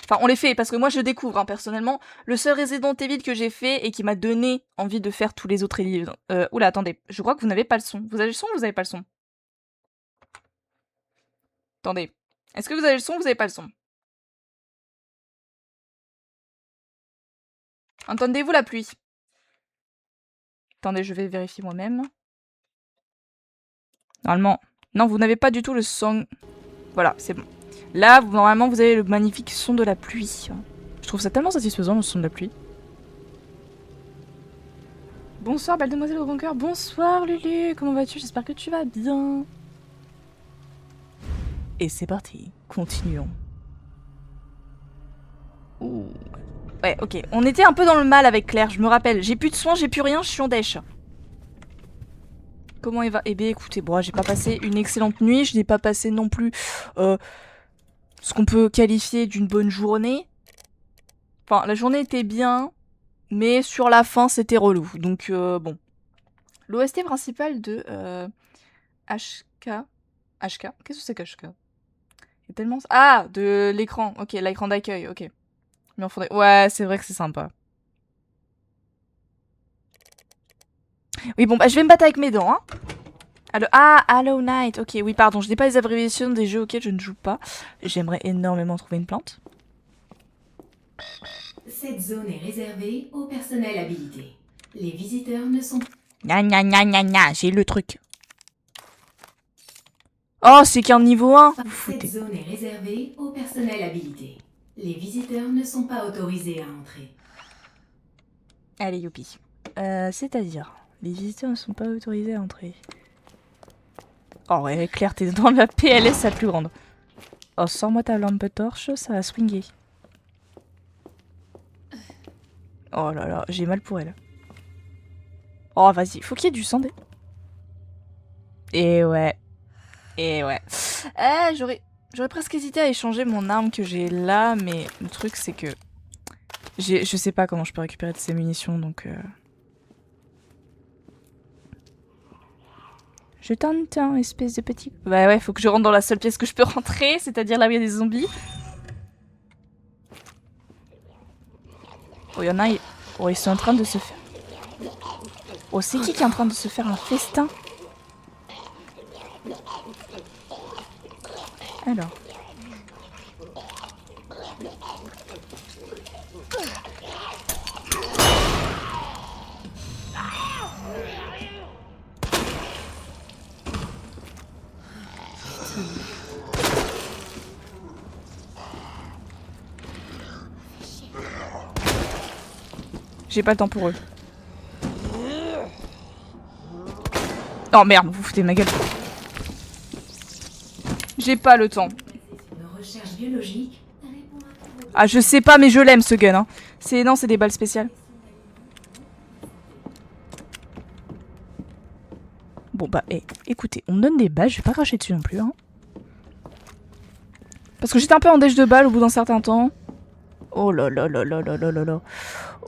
Enfin, on les fait parce que moi je découvre, hein, personnellement. Le seul Resident Evil que j'ai fait et qui m'a donné envie de faire tous les autres livres. Oula, attendez, je crois que vous n'avez pas le son. Vous avez le son ou vous avez pas le son? Attendez. Est-ce que vous avez le son ou vous avez pas le son? Entendez-vous la pluie? Attendez, je vais vérifier moi-même. Normalement. Non, vous n'avez pas du tout le son. Voilà, c'est bon. Là, normalement, vous avez le magnifique son de la pluie. Je trouve ça tellement satisfaisant, le son de la pluie. Bonsoir, belle demoiselle au grand cœur. Bonsoir, Lulu. Comment vas-tu? J'espère que tu vas bien. Et c'est parti. Continuons. Ouh. Ouais, ok. On était un peu dans le mal avec Claire, je me rappelle. J'ai plus de soins, j'ai plus rien, je suis en dèche. Comment il va? Eh bien, écoutez, bon, j'ai pas passé une excellente nuit. Je n'ai pas passé non plus ce qu'on peut qualifier d'une bonne journée. Enfin, la journée était bien, mais sur la fin, c'était relou. Donc, bon. L'OST principal de HK. HK? Qu'est-ce que c'est qu'HK? Il y a tellement... Ah, de l'écran. Ok, l'écran d'accueil, ok. Mais on faudrait... Ouais, c'est vrai que c'est sympa. Oui, bon, bah, je vais me battre avec mes dents, hein. Ah, Hollow Knight. Ok, oui, pardon, je n'ai pas les abréviations des jeux auxquels je ne joue pas. J'aimerais énormément trouver une plante. Cette zone est réservée au personnel habilité. Les visiteurs ne sont... Gna gna gna gna gna, j'ai le truc. Oh, c'est qu'un niveau 1. Cette zone est réservée au personnel habilité. Les visiteurs ne sont pas autorisés à entrer. Allez, youpi. C'est-à-dire, les visiteurs ne sont pas autorisés à entrer. Oh ouais, Claire, t'es dans la PLS la plus grande. Oh, sors-moi ta lampe torche, ça va swinguer. Oh là là, j'ai mal pour elle. Oh, vas-y, faut qu'il y ait du sang. Et ouais. Et ouais. J'aurais presque hésité à échanger mon arme que j'ai là, mais le truc c'est que... Je sais pas comment je peux récupérer de ces munitions, donc... Je tente un espèce de petit... Bah ouais, faut que je rentre dans la seule pièce que je peux rentrer, c'est-à-dire là où il y a des zombies. Oh, il y en a... Oh, ils sont en train de se faire... Oh, c'est qui est en train de se faire un festin? Alors... J'ai pas le temps pour eux. Oh merde, vous foutez de ma gueule. J'ai pas le temps. Nos recherches biologiques... Ah, je sais pas, mais je l'aime ce gun. Hein. Non, c'est des balles spéciales. Bon bah, écoutez, on me donne des balles, je vais pas cracher dessus non plus. Hein. Parce que j'étais un peu en dèche de balles au bout d'un certain temps. Oh là là là là là là là là.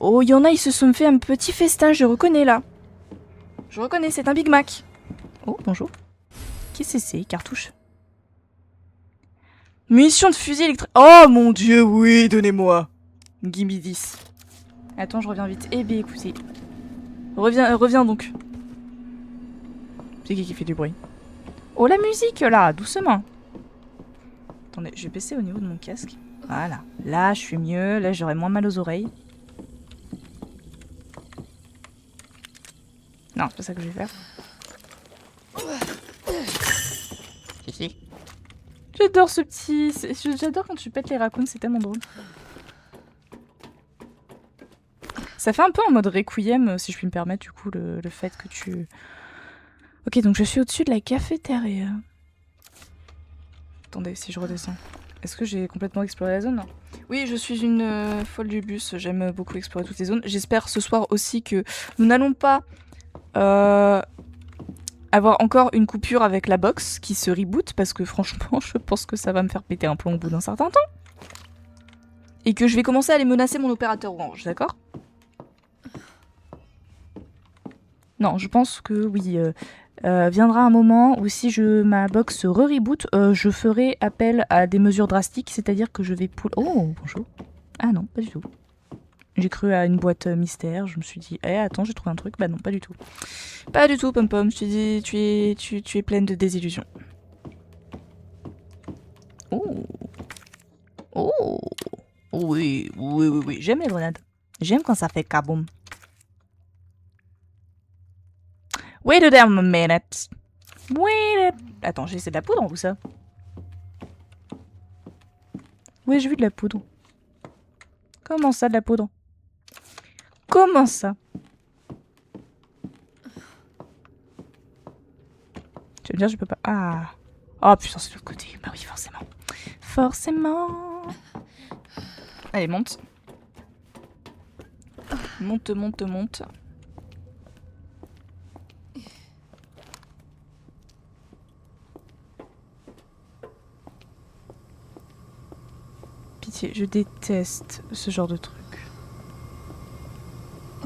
Oh, il y en a, ils se sont fait un petit festin, je reconnais là. Je reconnais, c'est un Big Mac. Oh, bonjour. Qu'est-ce que c'est, cartouche? Munitions de fusil électrique. Oh mon dieu, oui, donnez-moi. Gimme 10. Attends, je reviens vite. Eh bien, écoutez. Reviens donc. C'est qui fait du bruit? Oh, la musique, là, doucement. Attendez, je vais baisser au niveau de mon casque. Voilà. Là, je suis mieux. Là, j'aurai moins mal aux oreilles. Non, c'est pas ça que je vais faire. Si. J'adore ce petit... J'adore quand tu pètes les raccoons, c'est tellement drôle. Ça fait un peu en mode Requiem, si je puis me permettre, du coup, le fait que tu... Ok, donc je suis au-dessus de la cafétéria. Attendez, si je redescends. Est-ce que j'ai complètement exploré la zone? Oui, je suis une folle du bus. J'aime beaucoup explorer toutes les zones. J'espère ce soir aussi que nous n'allons pas avoir encore une coupure avec la box qui se reboot, parce que franchement, je pense que ça va me faire péter un plomb au bout d'un certain temps. Et que je vais commencer à aller menacer mon opérateur orange, d'accord? Non, je pense que oui. Viendra un moment où si ma box se re-reboot, je ferai appel à des mesures drastiques, c'est-à-dire que je vais Oh, bonjour. Ah non, pas du tout. J'ai cru à une boîte mystère, je me suis dit, attends, j'ai trouvé un truc. Bah non, pas du tout. Pas du tout, Pom Pom, je te dis, tu es pleine de désillusions. Oh. Oh. Oui, j'aime les grenades. J'aime quand ça fait kaboum. Wait a damn minute. Attends, j'ai essayé de la poudre ou ça? Oui, j'ai vu de la poudre. Comment ça, de la poudre? Comment ça? Tu veux me dire, je peux pas... Ah. Oh putain, c'est de l'autre côté. Bah oui, forcément. Forcément. Allez, monte. Monte. Pitié, je déteste ce genre de truc.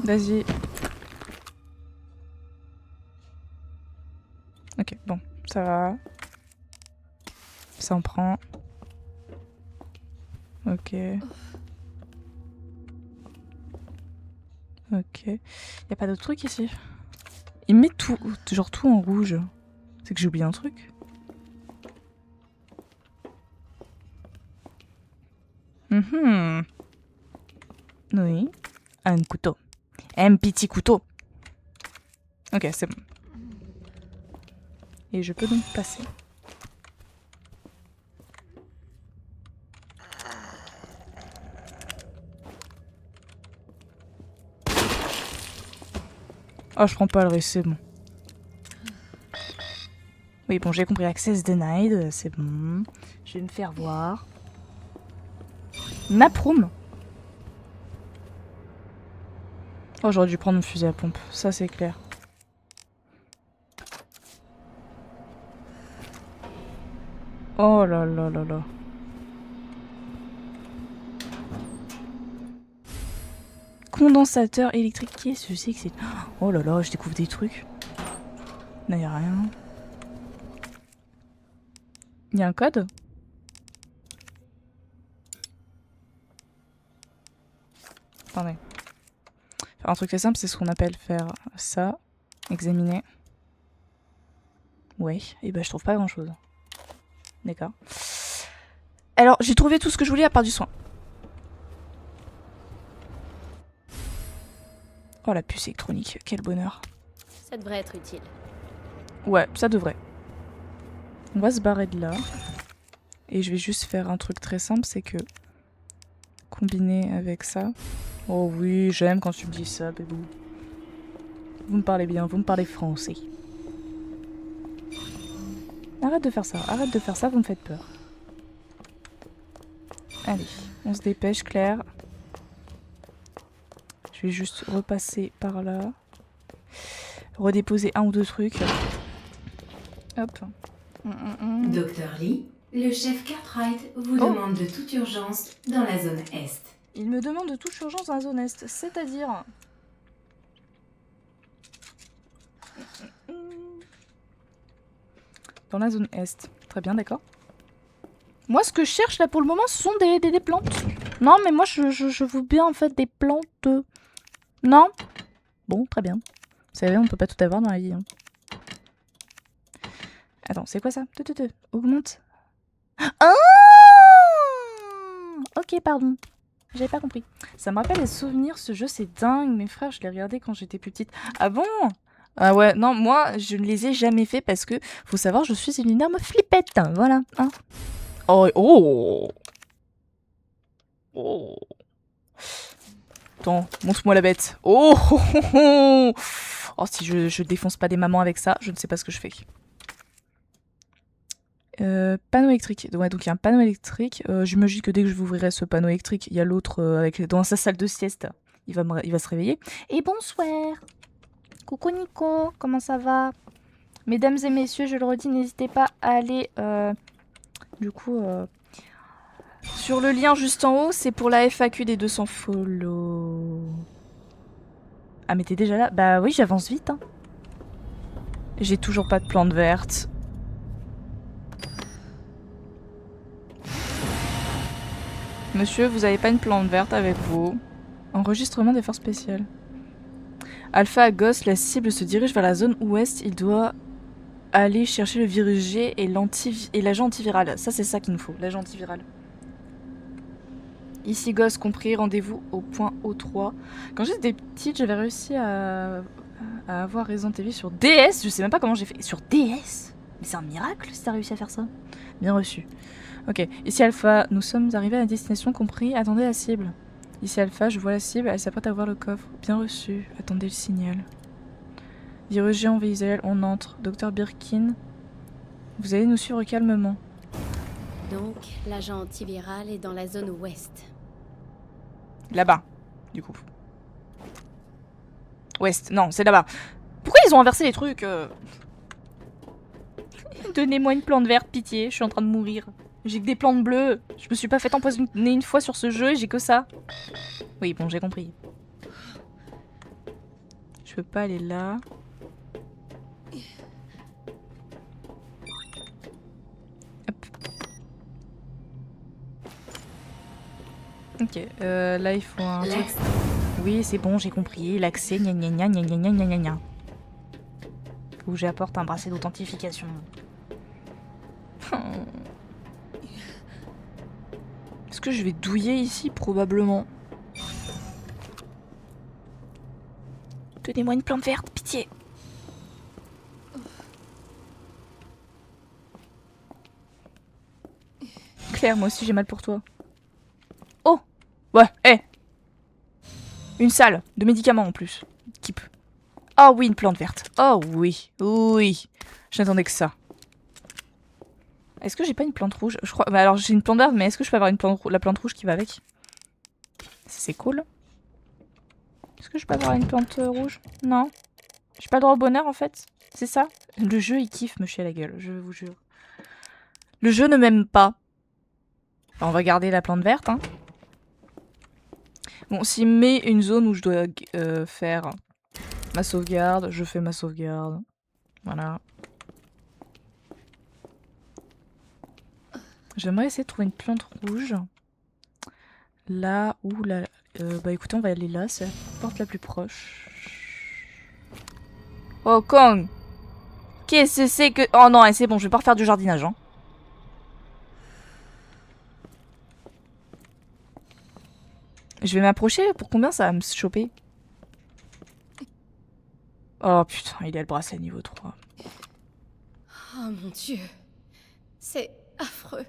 Vas-y. Ok, bon, ça va. Ça en prend. Ok. Ok. Y a pas d'autre truc ici? Il met tout, genre tout en rouge. C'est que j'ai oublié un truc. Oui. Un couteau. Un petit couteau. Ok, c'est bon. Et je peux donc passer. Oh, je prends pas le risque, c'est bon. Oui, bon, j'ai compris. Access denied, c'est bon. Je vais me faire voir. Map room. Oh, j'aurais dû prendre mon fusil à pompe. Ça, c'est clair. Oh là là là là. Condensateur électrique. Qu'est-ce que c'est que c'est... Oh là là, je découvre des trucs. Là, y a rien. Y a un code? Attendez. Faire un truc très simple, c'est ce qu'on appelle faire ça. Examiner. Ouais, et ben je trouve pas grand chose. D'accord. Alors, j'ai trouvé tout ce que je voulais à part du soin. Oh la puce électronique, quel bonheur. Ça devrait être utile. Ouais, ça devrait. On va se barrer de là. Et je vais juste faire un truc très simple, c'est que... Combiner avec ça... Oh oui, j'aime quand tu me dis ça, bébou. Vous me parlez bien, vous me parlez français. Arrête de faire ça, vous me faites peur. Allez, on se dépêche, Claire. Je vais juste repasser par là. Redéposer un ou deux trucs. Hop. Docteur Lee, le chef Cartwright vous demande de toute urgence dans la zone Est. Il me demande de toute urgence dans la zone Est, c'est-à-dire... Dans la zone Est. Très bien, d'accord. Moi, ce que je cherche là pour le moment, ce sont des plantes. Non, mais moi, je veux bien en fait des plantes. Non? Bon, très bien. Vous savez, on peut pas tout avoir dans la vie. Hein. Attends, c'est quoi ça? Augmente. Ah! Ok, pardon. J'avais pas compris. Ça me rappelle les souvenirs, ce jeu, c'est dingue. Mes frères, je l'ai regardé quand j'étais plus petite. Ah bon? Ah ouais, non, moi, je ne les ai jamais fait parce que, faut savoir, je suis une énorme flippette. Voilà. Hein. Oh. Attends, montre-moi la bête. Oh. Oh, si je défonce pas des mamans avec ça, je ne sais pas ce que je fais. Panneau électrique. Ouais, donc il y a un panneau électrique. J'imagine que dès que je vous ouvrirai ce panneau électrique, il y a l'autre dans sa salle de sieste. Il va se réveiller. Et bonsoir. Coucou Nico, comment ça va? Mesdames et messieurs, je le redis, n'hésitez pas à aller sur le lien juste en haut, c'est pour la FAQ des 200 follow. Ah mais t'es déjà là? Bah oui, j'avance vite. Hein. J'ai toujours pas de plante verte. Monsieur, vous avez pas une plante verte avec vous? Enregistrement des forces spéciales. Alpha à Ghost, la cible se dirige vers la zone ouest. Il doit aller chercher le virus G et l'agent antiviral. Ça, c'est ça qu'il nous faut, l'agent antiviral. Ici Ghost compris, rendez-vous au point O3. Quand j'étais petite, j'avais réussi à avoir Resident Evil sur DS. Je sais même pas comment j'ai fait. Sur DS? Mais c'est un miracle si t'as réussi à faire ça. Bien reçu. Ok, ici Alpha, nous sommes arrivés à la destination compris. Attendez la cible. Ici Alpha, je vois la cible, elle s'apprête à ouvrir le coffre. Bien reçu, attendez le signal. Virus G en visuel, on entre. Docteur Birkin, vous allez nous suivre calmement. Donc, l'agent antiviral est dans la zone ouest. Là-bas, du coup. Ouest, non, c'est là-bas. Pourquoi ils ont inversé les trucs Donnez-moi une plante verte, pitié, je suis en train de mourir. J'ai que des plantes bleues. Je me suis pas fait empoisonner une fois sur ce jeu et j'ai que ça. Oui, bon, j'ai compris. Je peux pas aller là. Hop. Ok, là il faut un truc. Oui, c'est bon, j'ai compris. L'accès, gna gna gna gna gna gna gna gna gna. Où j'apporte un bracelet d'authentification. Est-ce que je vais douiller ici? Probablement. Donnez-moi une plante verte, pitié. Claire, moi aussi j'ai mal pour toi. Oh! Ouais, hé! Une salle de médicaments en plus. Keep. Oh oui, une plante verte. Oh oui, oui. Je n'attendais que ça. Est-ce que j'ai pas une plante rouge? Je crois. Bah alors j'ai une plante verte, mais est-ce que je peux avoir une plante la plante rouge qui va avec? C'est cool. Est-ce que je peux avoir une plante rouge? Non. J'ai pas le droit au bonheur en fait. C'est ça? Le jeu il kiffe me chier à la gueule, je vous jure. Le jeu ne m'aime pas. On va garder la plante verte. Hein. Bon, s'il me met une zone où je dois faire ma sauvegarde, je fais ma sauvegarde. Voilà. J'aimerais essayer de trouver une plante rouge. Là où la... bah écoutez, on va aller là, c'est la porte la plus proche. Oh Kong! Qu'est-ce que c'est que... Oh non, c'est bon, je vais pas refaire du jardinage. Hein. Je vais m'approcher, pour combien ça va me choper? Oh putain, il a le bracelet niveau 3. Oh mon dieu. C'est affreux.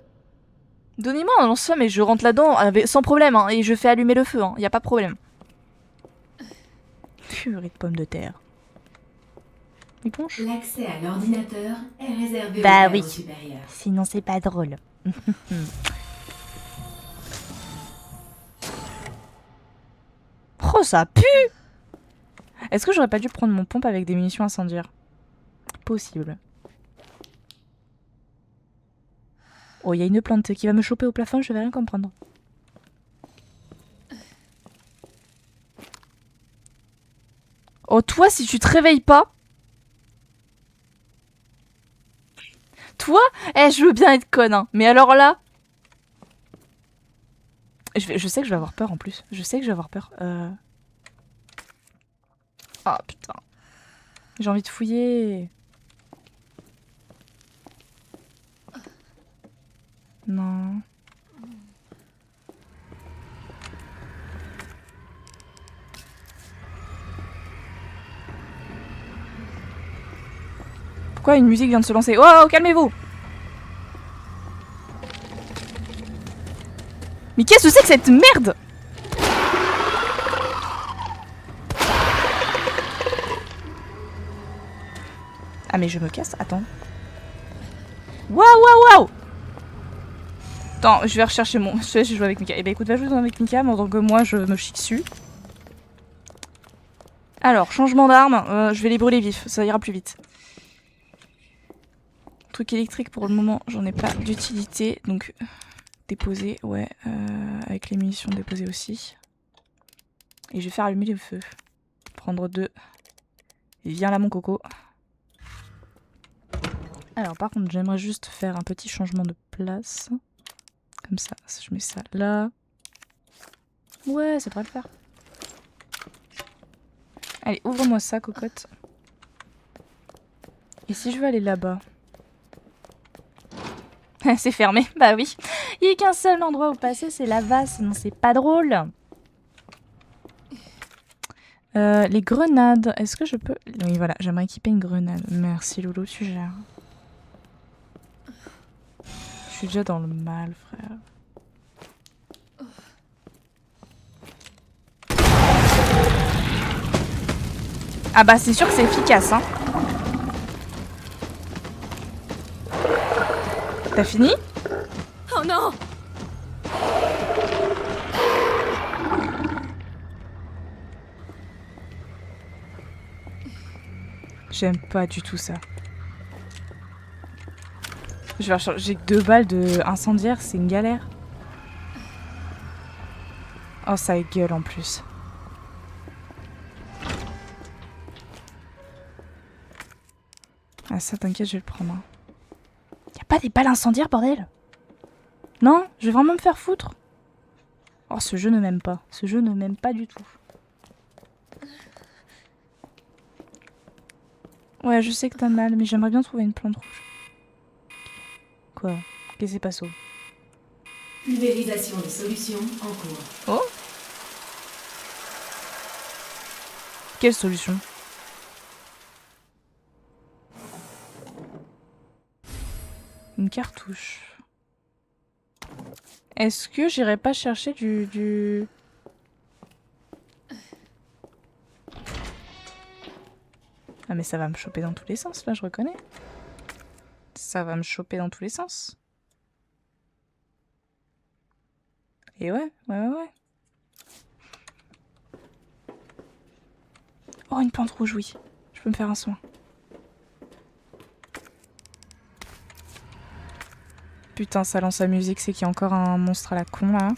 Donnez-moi un lance-flamme et je rentre là-dedans sans problème, hein, et je fais allumer le feu, hein, y a pas de problème. Purée de pommes de terre. Éponge. L'accès à l'ordinateur est réservé Bah au oui. cadre supérieur. Sinon c'est pas drôle. Oh ça pue! Est-ce que j'aurais pas dû prendre mon pompe avec des munitions incendiaires? Possible. Oh, il y a une plante qui va me choper au plafond, je vais rien comprendre. Oh, toi, si tu te réveilles pas... Toi, je veux bien être conne, hein. Mais alors là... Je sais que je vais avoir peur en plus. Je sais que je vais avoir peur. Ah, putain. J'ai envie de fouiller. Non. Pourquoi une musique vient de se lancer? Oh, calmez-vous! Mais qu'est-ce que c'est que cette merde? Ah mais je me casse, attends. Waouh, waouh, waouh! Attends, je vais rechercher mon... Je vais jouer avec Mika. Eh ben écoute, va jouer avec Mika, pendant que moi je me chie dessus. Alors, changement d'arme, je vais les brûler vifs, ça ira plus vite. Truc électrique pour le moment, j'en ai pas d'utilité, donc déposer, ouais, avec les munitions déposer aussi. Et je vais faire allumer le feu. Prendre 2. Et viens là mon coco. Alors par contre j'aimerais juste faire un petit changement de place. Comme ça, je mets ça là. Ouais, ça devrait le faire. Allez, ouvre-moi ça, cocotte. Et si je veux aller là-bas? C'est fermé, bah oui. Il n'y a qu'un seul endroit où passer, c'est là-bas, sinon c'est pas drôle. Les grenades, est-ce que je peux... Oui, voilà, j'aimerais équiper une grenade. Merci Loulou, tu gères. Je suis déjà dans le mal, frère. Ah bah c'est sûr que c'est efficace, hein. T'as fini? Oh non! J'aime pas du tout ça. J'ai que 2 balles de incendiaire, c'est une galère. Oh, ça gueule en plus. Ah ça, t'inquiète, je vais le prendre. Hein. Y'a pas des balles incendiaires, bordel? Non, je vais vraiment me faire foutre. Oh, ce jeu ne m'aime pas. Ce jeu ne m'aime pas du tout. Ouais, je sais que t'as mal, mais j'aimerais bien trouver une plante rouge. Quoi? Qu'est-ce qui se passe? Pulvérisation de solutions en cours. Oh? Quelle solution? Une cartouche. Est-ce que j'irai pas chercher du... Ah mais ça va me choper dans tous les sens là, je reconnais. Ça va me choper dans tous les sens. Et ouais. Oh, une plante rouge, oui. Je peux me faire un soin. Putain, ça lance la musique, c'est qu'il y a encore un monstre à la con là.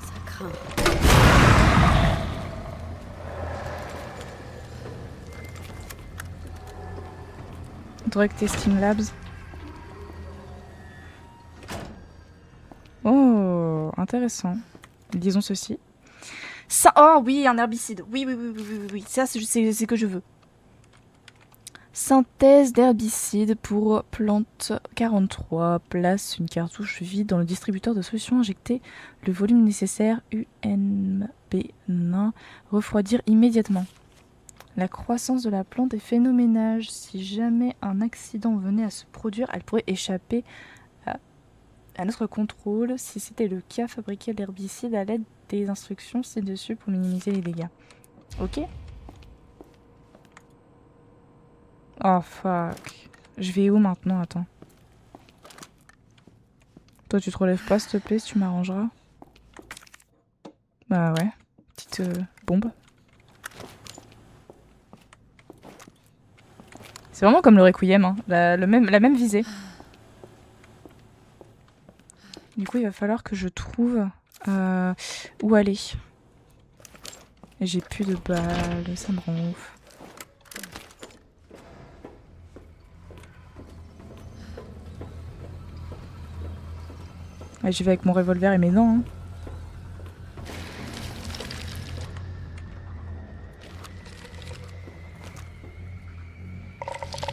Ça craint. Drug Testing Labs. Oh, intéressant. Disons ceci. Ça, oh oui, un herbicide. Oui. Ça, c'est ce que je veux. Synthèse d'herbicide pour plante 43. Place une cartouche vide dans le distributeur de solution. Injecter le volume nécessaire. UNB9. Refroidir immédiatement. La croissance de la plante est phénoménale. Si jamais un accident venait à se produire, elle pourrait échapper à notre contrôle. Si c'était le cas, fabriquer l'herbicide à l'aide des instructions ci-dessus pour minimiser les dégâts. Ok. Oh fuck. Je vais où maintenant? Attends. Toi tu te relèves pas s'il te plaît, si tu m'arrangeras. Bah ouais. Petite bombe. C'est vraiment comme le Requiem, hein. la même visée. Du coup il va falloir que je trouve où aller. Et j'ai plus de balles, ça me rend ouf. Ouais, j'y vais avec mon revolver et mes dents. Hein.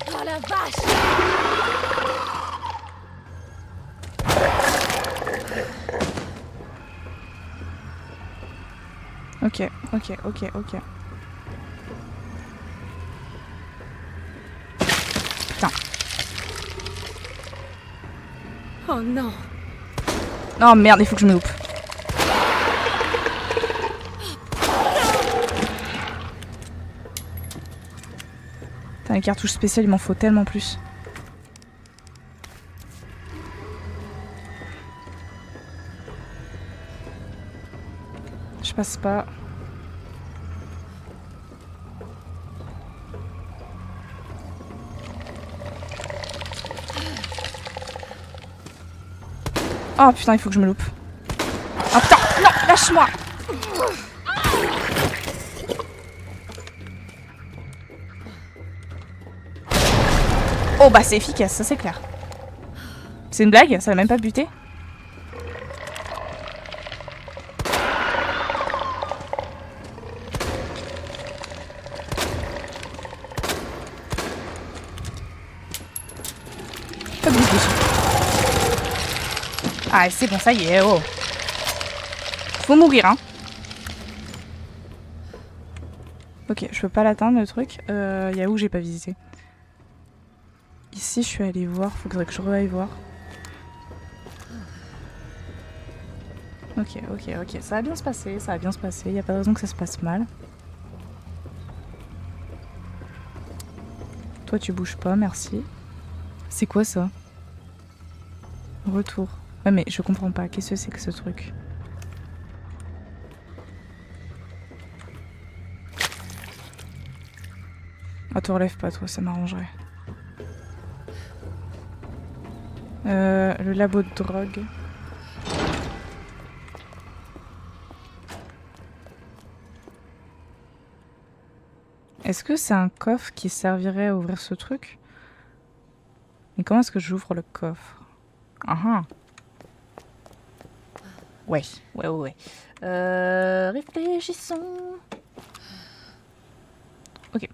Oh la vache! Ok. Putain. Oh non! Oh merde, il faut que je me loupe. Putain, les cartouches spéciales, il m'en faut tellement plus. Je passe pas. Oh putain, il faut que je me loupe. Oh putain, non, lâche-moi. Oh bah c'est efficace, ça c'est clair. C'est une blague? Ça l'a même pas buté? Pas de bouche dessus. Ah c'est bon, ça y est, oh. Faut mourir, hein. Ok, je peux pas l'atteindre le truc. Y'a où j'ai pas visité? Ici je suis allée voir, faudrait que je re-aille voir. Ok, ok, ok, ça va bien se passer, ça va bien se passer, y a pas de raison que ça se passe mal. Toi tu bouges pas, merci. C'est quoi ça? Retour. Ouais mais je comprends pas, qu'est-ce que c'est que ce truc? Ah te relève pas toi, ça m'arrangerait. Le labo de drogue. Est-ce que c'est un coffre qui servirait à ouvrir ce truc? Mais comment est-ce que j'ouvre le coffre? Ah ah. Ouais, ouais, ouais. Réfléchissons. Ok.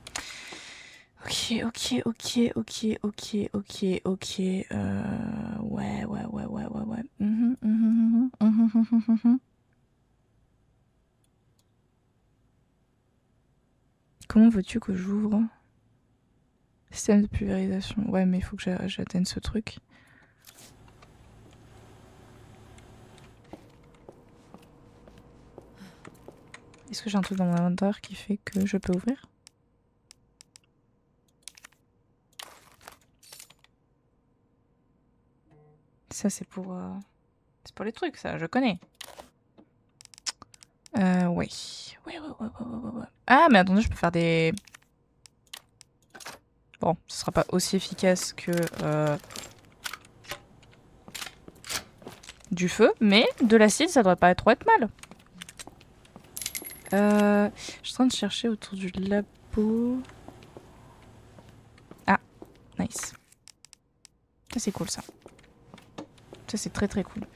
Ok, ok, ok, ok, ok, ok, ok. Ouais, ouais, ouais, ouais, ouais, ouais. Comment veux-tu que j'ouvre? Système de pulvérisation. Ouais, mais il faut que j'atteigne ce truc. Est-ce que j'ai un truc dans mon inventaire qui fait que je peux ouvrir? Ça, c'est pour les trucs, ça, je connais. Ouais. Ouais, ouais, ouais, ouais, ouais, ouais. Ah, mais attendez, je peux faire des... Bon, ce sera pas aussi efficace que du feu, mais de l'acide, ça devrait pas trop être mal. Je suis en train de chercher autour du labo. Ah, nice. Ça, c'est cool, ça. Ça, c'est très très cool.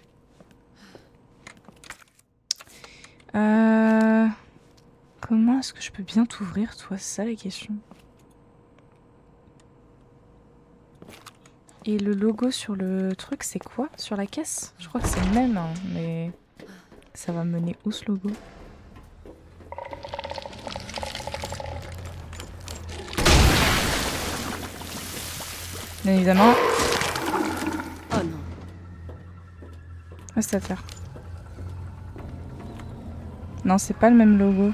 Comment est-ce que je peux bien t'ouvrir, toi? C'est ça la question. Et le logo sur le truc, c'est quoi? Sur la caisse? Je crois que c'est le même, hein, mais ça va mener où ce logo? Bien évidemment. Oh non. Reste à terre. Non, c'est pas le même logo.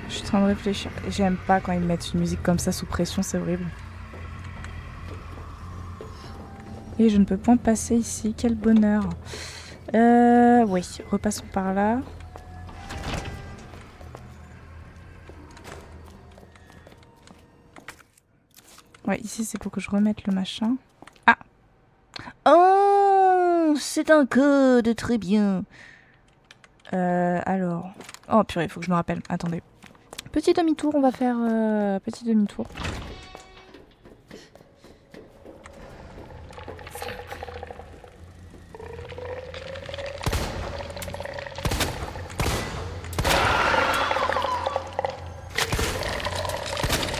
Je suis en train de réfléchir. J'aime pas quand ils mettent une musique comme ça sous pression, c'est horrible. Et je ne peux point passer ici, quel bonheur. Oui, repassons par là. Ouais, ici c'est pour que je remette le machin. Ah! Oh! C'est un code, très bien. Alors... Oh purée, faut que je me rappelle. Attendez. Petit demi-tour, on va faire... petit demi-tour.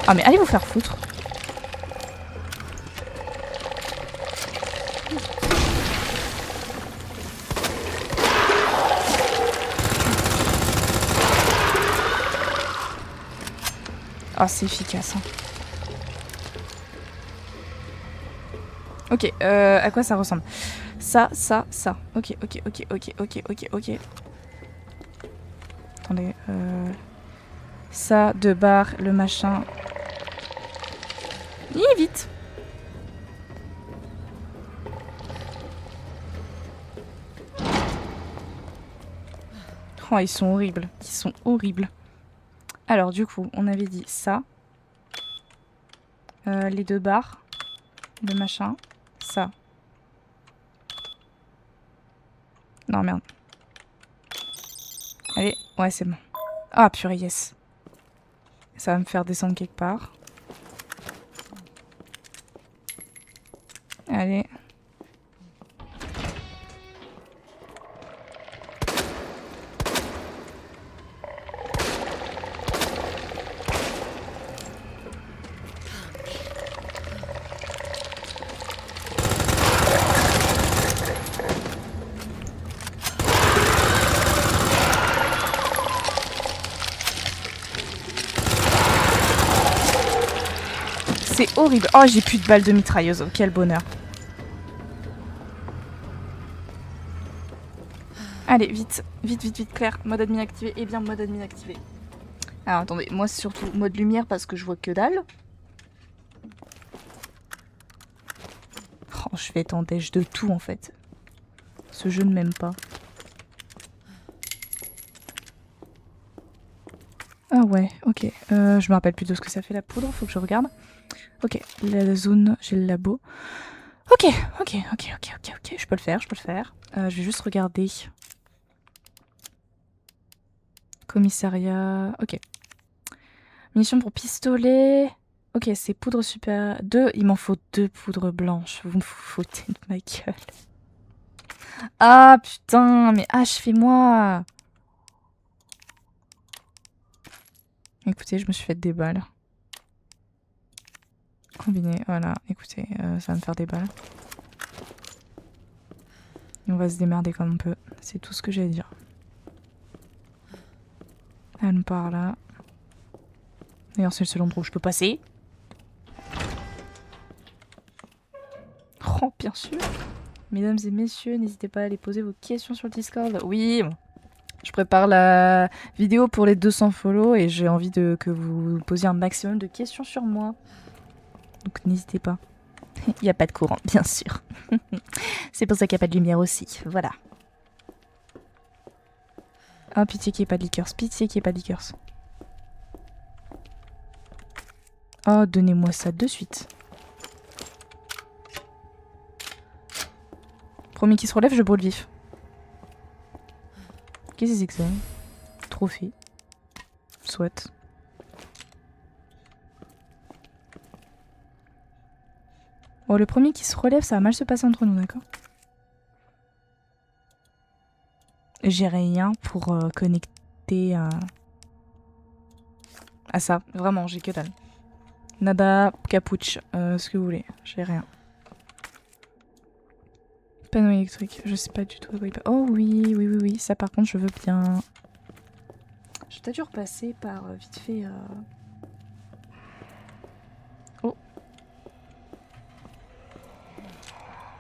Ah mais allez vous faire foutre. Ah c'est efficace. Hein. Ok, à quoi ça ressemble? Ça. Ok. Attendez, ça, 2 barres, le machin. Vite! Oh, ils sont horribles. Ils sont horribles. Alors, du coup, on avait dit ça. Les 2 barres. Le machin. Ça. Non, merde. Allez, ouais, c'est bon. Ah, purée, yes. Ça va me faire descendre quelque part. Allez. C'est horrible. Oh, j'ai plus de balles de mitrailleuse. Quel bonheur. Allez, vite. Vite, vite, vite, Claire. Mode admin activé. Eh bien, mode admin activé. Alors, attendez. Moi, c'est surtout mode lumière parce que je vois que dalle. Oh, je vais être en dèche de tout, en fait. Ce jeu ne m'aime pas. Ah ouais, ok. Je me rappelle plus de ce que ça fait la poudre. Faut que je regarde. Ok, la zone, j'ai le labo. Ok. Je peux le faire. Je vais juste regarder. Commissariat. Ok. Munitions pour pistolet. Ok, c'est poudre super. 2. Il m'en faut 2 poudres blanches. Vous me foutez de ma gueule. Ah putain, mais achevez-moi. Écoutez, je me suis fait des balles. Combiné, voilà. Écoutez, ça va me faire des balles. Et on va se démerder comme on peut. C'est tout ce que j'ai à dire. Elle part là. D'ailleurs, c'est le seul endroit où je peux passer. Oh, bien sûr. Mesdames et messieurs, n'hésitez pas à aller poser vos questions sur le Discord. Oui, je prépare la vidéo pour les 200 follow et j'ai envie que vous posiez un maximum de questions sur moi. Donc n'hésitez pas. Il n'y a pas de courant, bien sûr. C'est pour ça qu'il n'y a pas de lumière aussi. Voilà. Ah, pitié qu'il n'y ait pas de liqueurs. Pitié qu'il n'y ait pas de liqueurs. Oh, donnez-moi ça de suite. Premier qui se relève, je brûle vif. Qu'est-ce que c'est que ça? Trophée. Soit. Bon, le premier qui se relève, ça va mal se passer entre nous, d'accord? J'ai rien pour connecter à ça. Vraiment, j'ai que dalle. Nada, capuche, ce que vous voulez. J'ai rien. Panneau électrique, je sais pas du tout à quoi il parle. Oh oui, ça par contre je veux bien. Je t'ai dû repasser par vite fait. Oh.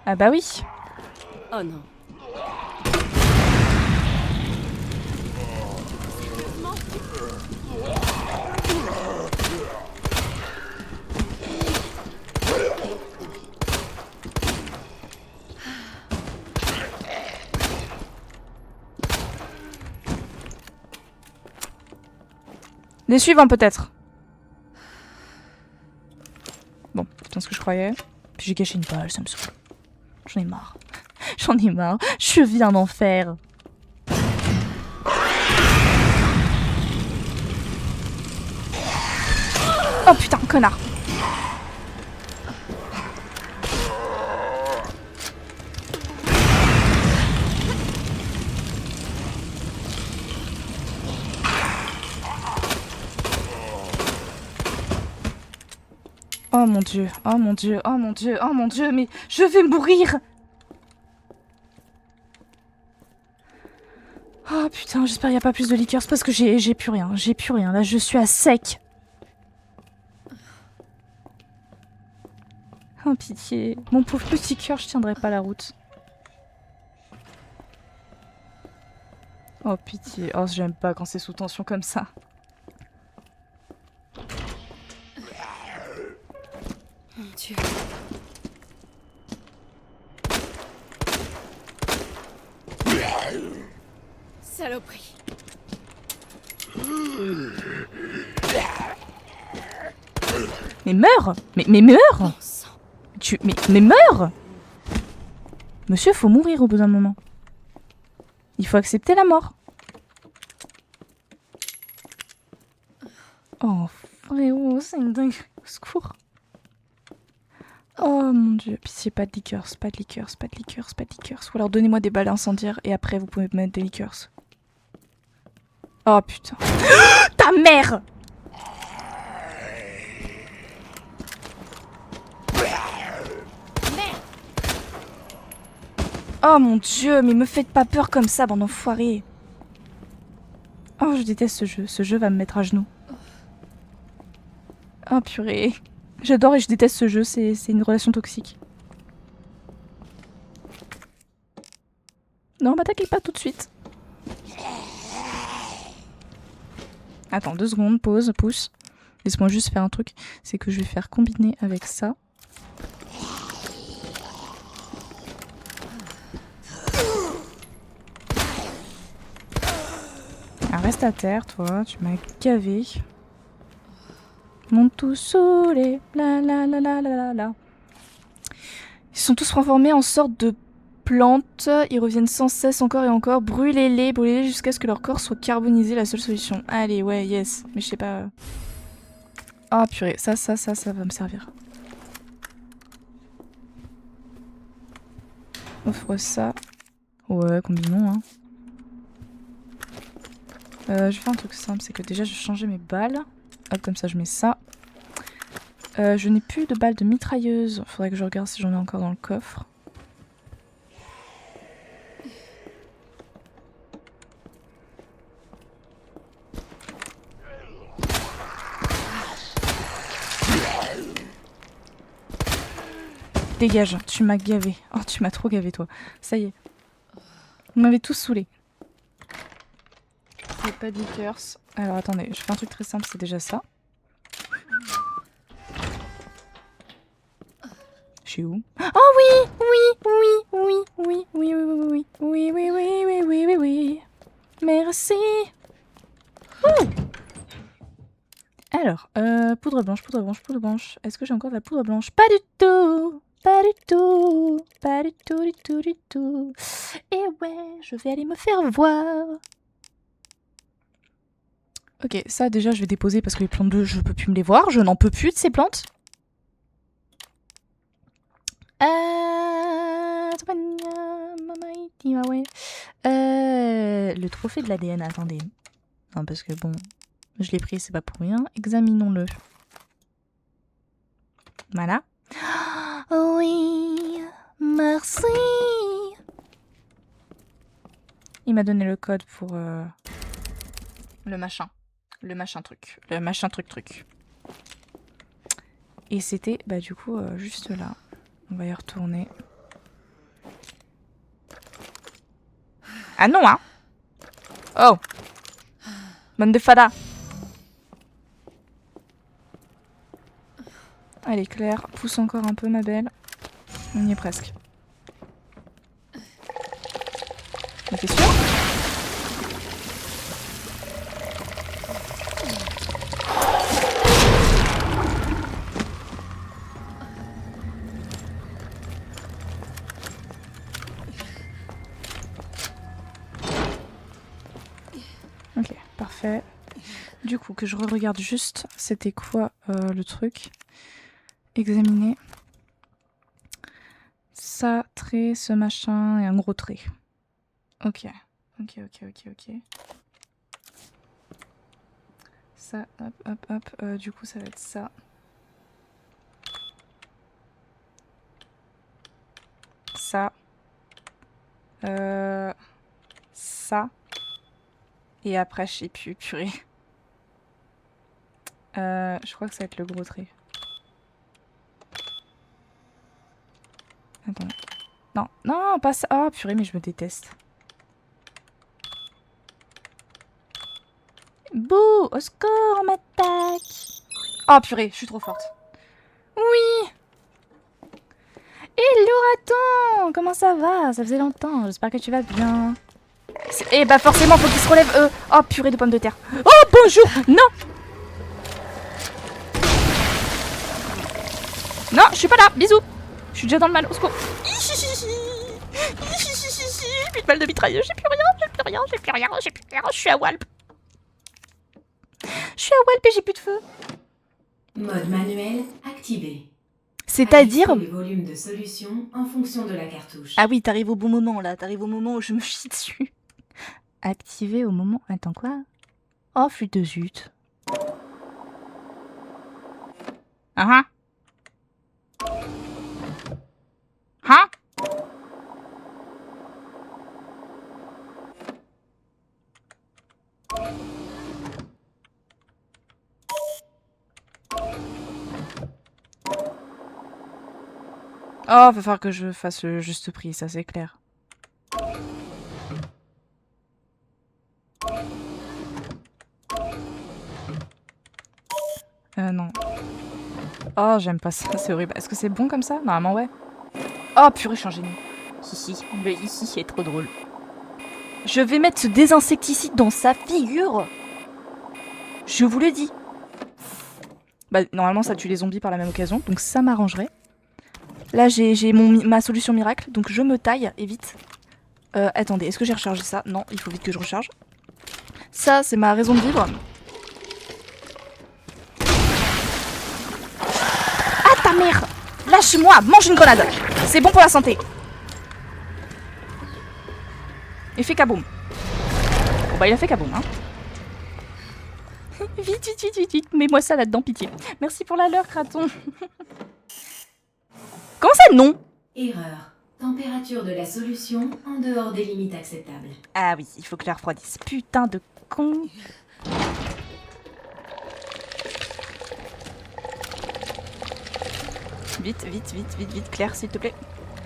Ah bah oui. Oh non. Les suivants peut-être. Bon, c'est ce que je croyais. Puis j'ai caché une balle, ça me saoule. J'en ai marre. J'en ai marre. Je viens d'en faire. Oh putain, connard. Oh mon dieu, oh mon dieu, oh mon dieu, oh mon dieu, mais je vais mourir. Oh putain, j'espère qu'il n'y a pas plus de liqueurs parce que j'ai plus rien, là je suis à sec. Oh pitié, mon pauvre petit cœur, je tiendrai pas la route. Oh pitié, oh j'aime pas quand c'est sous tension comme ça. Mon Dieu. Saloperie. Mais meurs! Mais meurs! Mais meurs! Monsieur, faut mourir au bout d'un moment. Il faut accepter la mort. Oh, frérot, c'est une dinguerie. Au secours. Oh mon dieu, pitié, pas de liqueurs, pas de liqueurs, pas de liqueurs, pas de liqueurs. Ou alors donnez-moi des balles incendiaires et après vous pouvez me mettre des liqueurs. Oh putain. Ta mère! Oh mon dieu, mais me faites pas peur comme ça, bande d'enfoirés. Oh, je déteste ce jeu. Ce jeu va me mettre à genoux. Oh purée. J'adore et je déteste ce jeu, c'est une relation toxique. Non, m'attaquez pas tout de suite. Attends, 2 secondes, pause, pouce. Laisse-moi juste faire un truc. C'est que je vais faire combiner avec ça. Ah, reste à terre, toi. Tu m'as gavé. Monte tout saoulé. La la la la la la la. Ils sont tous transformés en sorte de plantes. Ils reviennent sans cesse encore et encore. Brûlez-les jusqu'à ce que leur corps soit carbonisé, la seule solution. Allez, ouais, yes. Mais je sais pas. Oh purée, ça va me servir. Offre ça. Ouais, combinons, hein. Je vais faire un truc simple, c'est que déjà je vais changer mes balles. Hop, comme ça je mets ça. Je n'ai plus de balles de mitrailleuse. Faudrait que je regarde si j'en ai encore dans le coffre. Dégage, tu m'as gavé. Oh, tu m'as trop gavé, toi. Ça y est. Vous m'avez tous saoulé. Il n'y a pas de liqueurs. Alors attendez, je fais un truc très simple, c'est déjà ça. Je suis où? Oh oui, oui, oui, oui, oui, oui, oui, oui, oui, oui, oui, oui, oui, oui, oui. Merci. Alors, poudre blanche, poudre blanche, poudre blanche. Est-ce que j'ai encore de la poudre blanche? Pas du tout. Pas du tout. Pas du tout, du tout, du tout. Et ouais, je vais aller me faire voir. Ok, ça déjà je vais déposer parce que les plantes de je peux plus me les voir. Je n'en peux plus de ces plantes. Le trophée de l'ADN, attendez. Non, parce que bon, je l'ai pris, c'est pas pour rien. Examinons-le. Voilà. Oui, merci. Il m'a donné le code pour le machin. Le machin truc. Le machin truc. Et c'était, bah du coup, juste là. On va y retourner. Ah non, hein. Oh. Bande de fada. Allez, Claire, pousse encore un peu, ma belle. On y est presque. Mais t'es sûr? Ok, parfait. Du coup, que je regarde juste, c'était quoi le truc? Examiner. Ça, trait, ce machin et un gros trait. Ok. Ok. Ça, hop. Du coup, ça va être ça. Ça. Ça. Et après, je sais plus, purée. Je crois que ça va être le gros trait. Attends. Non, pas ça. Oh, purée, mais je me déteste. Bouh, au secours, on m'attaque. Oh, purée, je suis trop forte. Oui. Hello, raton. Comment ça va? Ça faisait longtemps. J'espère que tu vas bien. Eh bah forcément, faut qu'ils se relèvent. Oh, purée de pommes de terre. Oh, bonjour. Non. Non, je suis pas là. Bisous. Je suis déjà dans le mal. Au secours. J'ai plus de balles de mitrailleuse, j'ai plus rien, j'ai plus rien, j'ai plus rien, j'ai plus rien, je suis à Walp. Je suis à Walp et j'ai plus de feu. Mode manuel activé. C'est-à-dire... Ajustez les volumes de solution en fonction de la cartouche. Ah oui, t'arrives au bon moment là, t'arrives au moment où je me chie dessus. Activé au moment... Attends quoi? Oh, flûte de zut. Ah ah. Hein? Oh, va falloir que je fasse le juste prix, ça c'est clair. Non. Oh, j'aime pas ça, c'est horrible. Est-ce que c'est bon comme ça? Normalement, ouais. Oh, purée, je suis un génie. Hihi, le hihi est trop drôle. Je vais mettre ce désinsecticide dans sa figure. Je vous le dis. Bah, normalement, ça tue les zombies par la même occasion, donc ça m'arrangerait. Là, j'ai ma solution miracle, donc je me taille, et vite. Attendez, est-ce que j'ai rechargé ça? Non, il faut vite que je recharge. Ça, c'est ma raison de vivre. Ah, ta mère! Lâche-moi! Mange une grenade! C'est bon pour la santé! Effet kaboum. Bon, bah, il a fait kaboum, hein. Vite, vite, vite, vite, vite. Mets-moi ça là-dedans, pitié. Merci pour la leurre, Kraton. Comment ça, non? Erreur. Température de la solution en dehors des limites acceptables. Ah oui, il faut que je la refroidisse. Putain de con. Vite, vite, vite, vite, vite, Claire, s'il te plaît.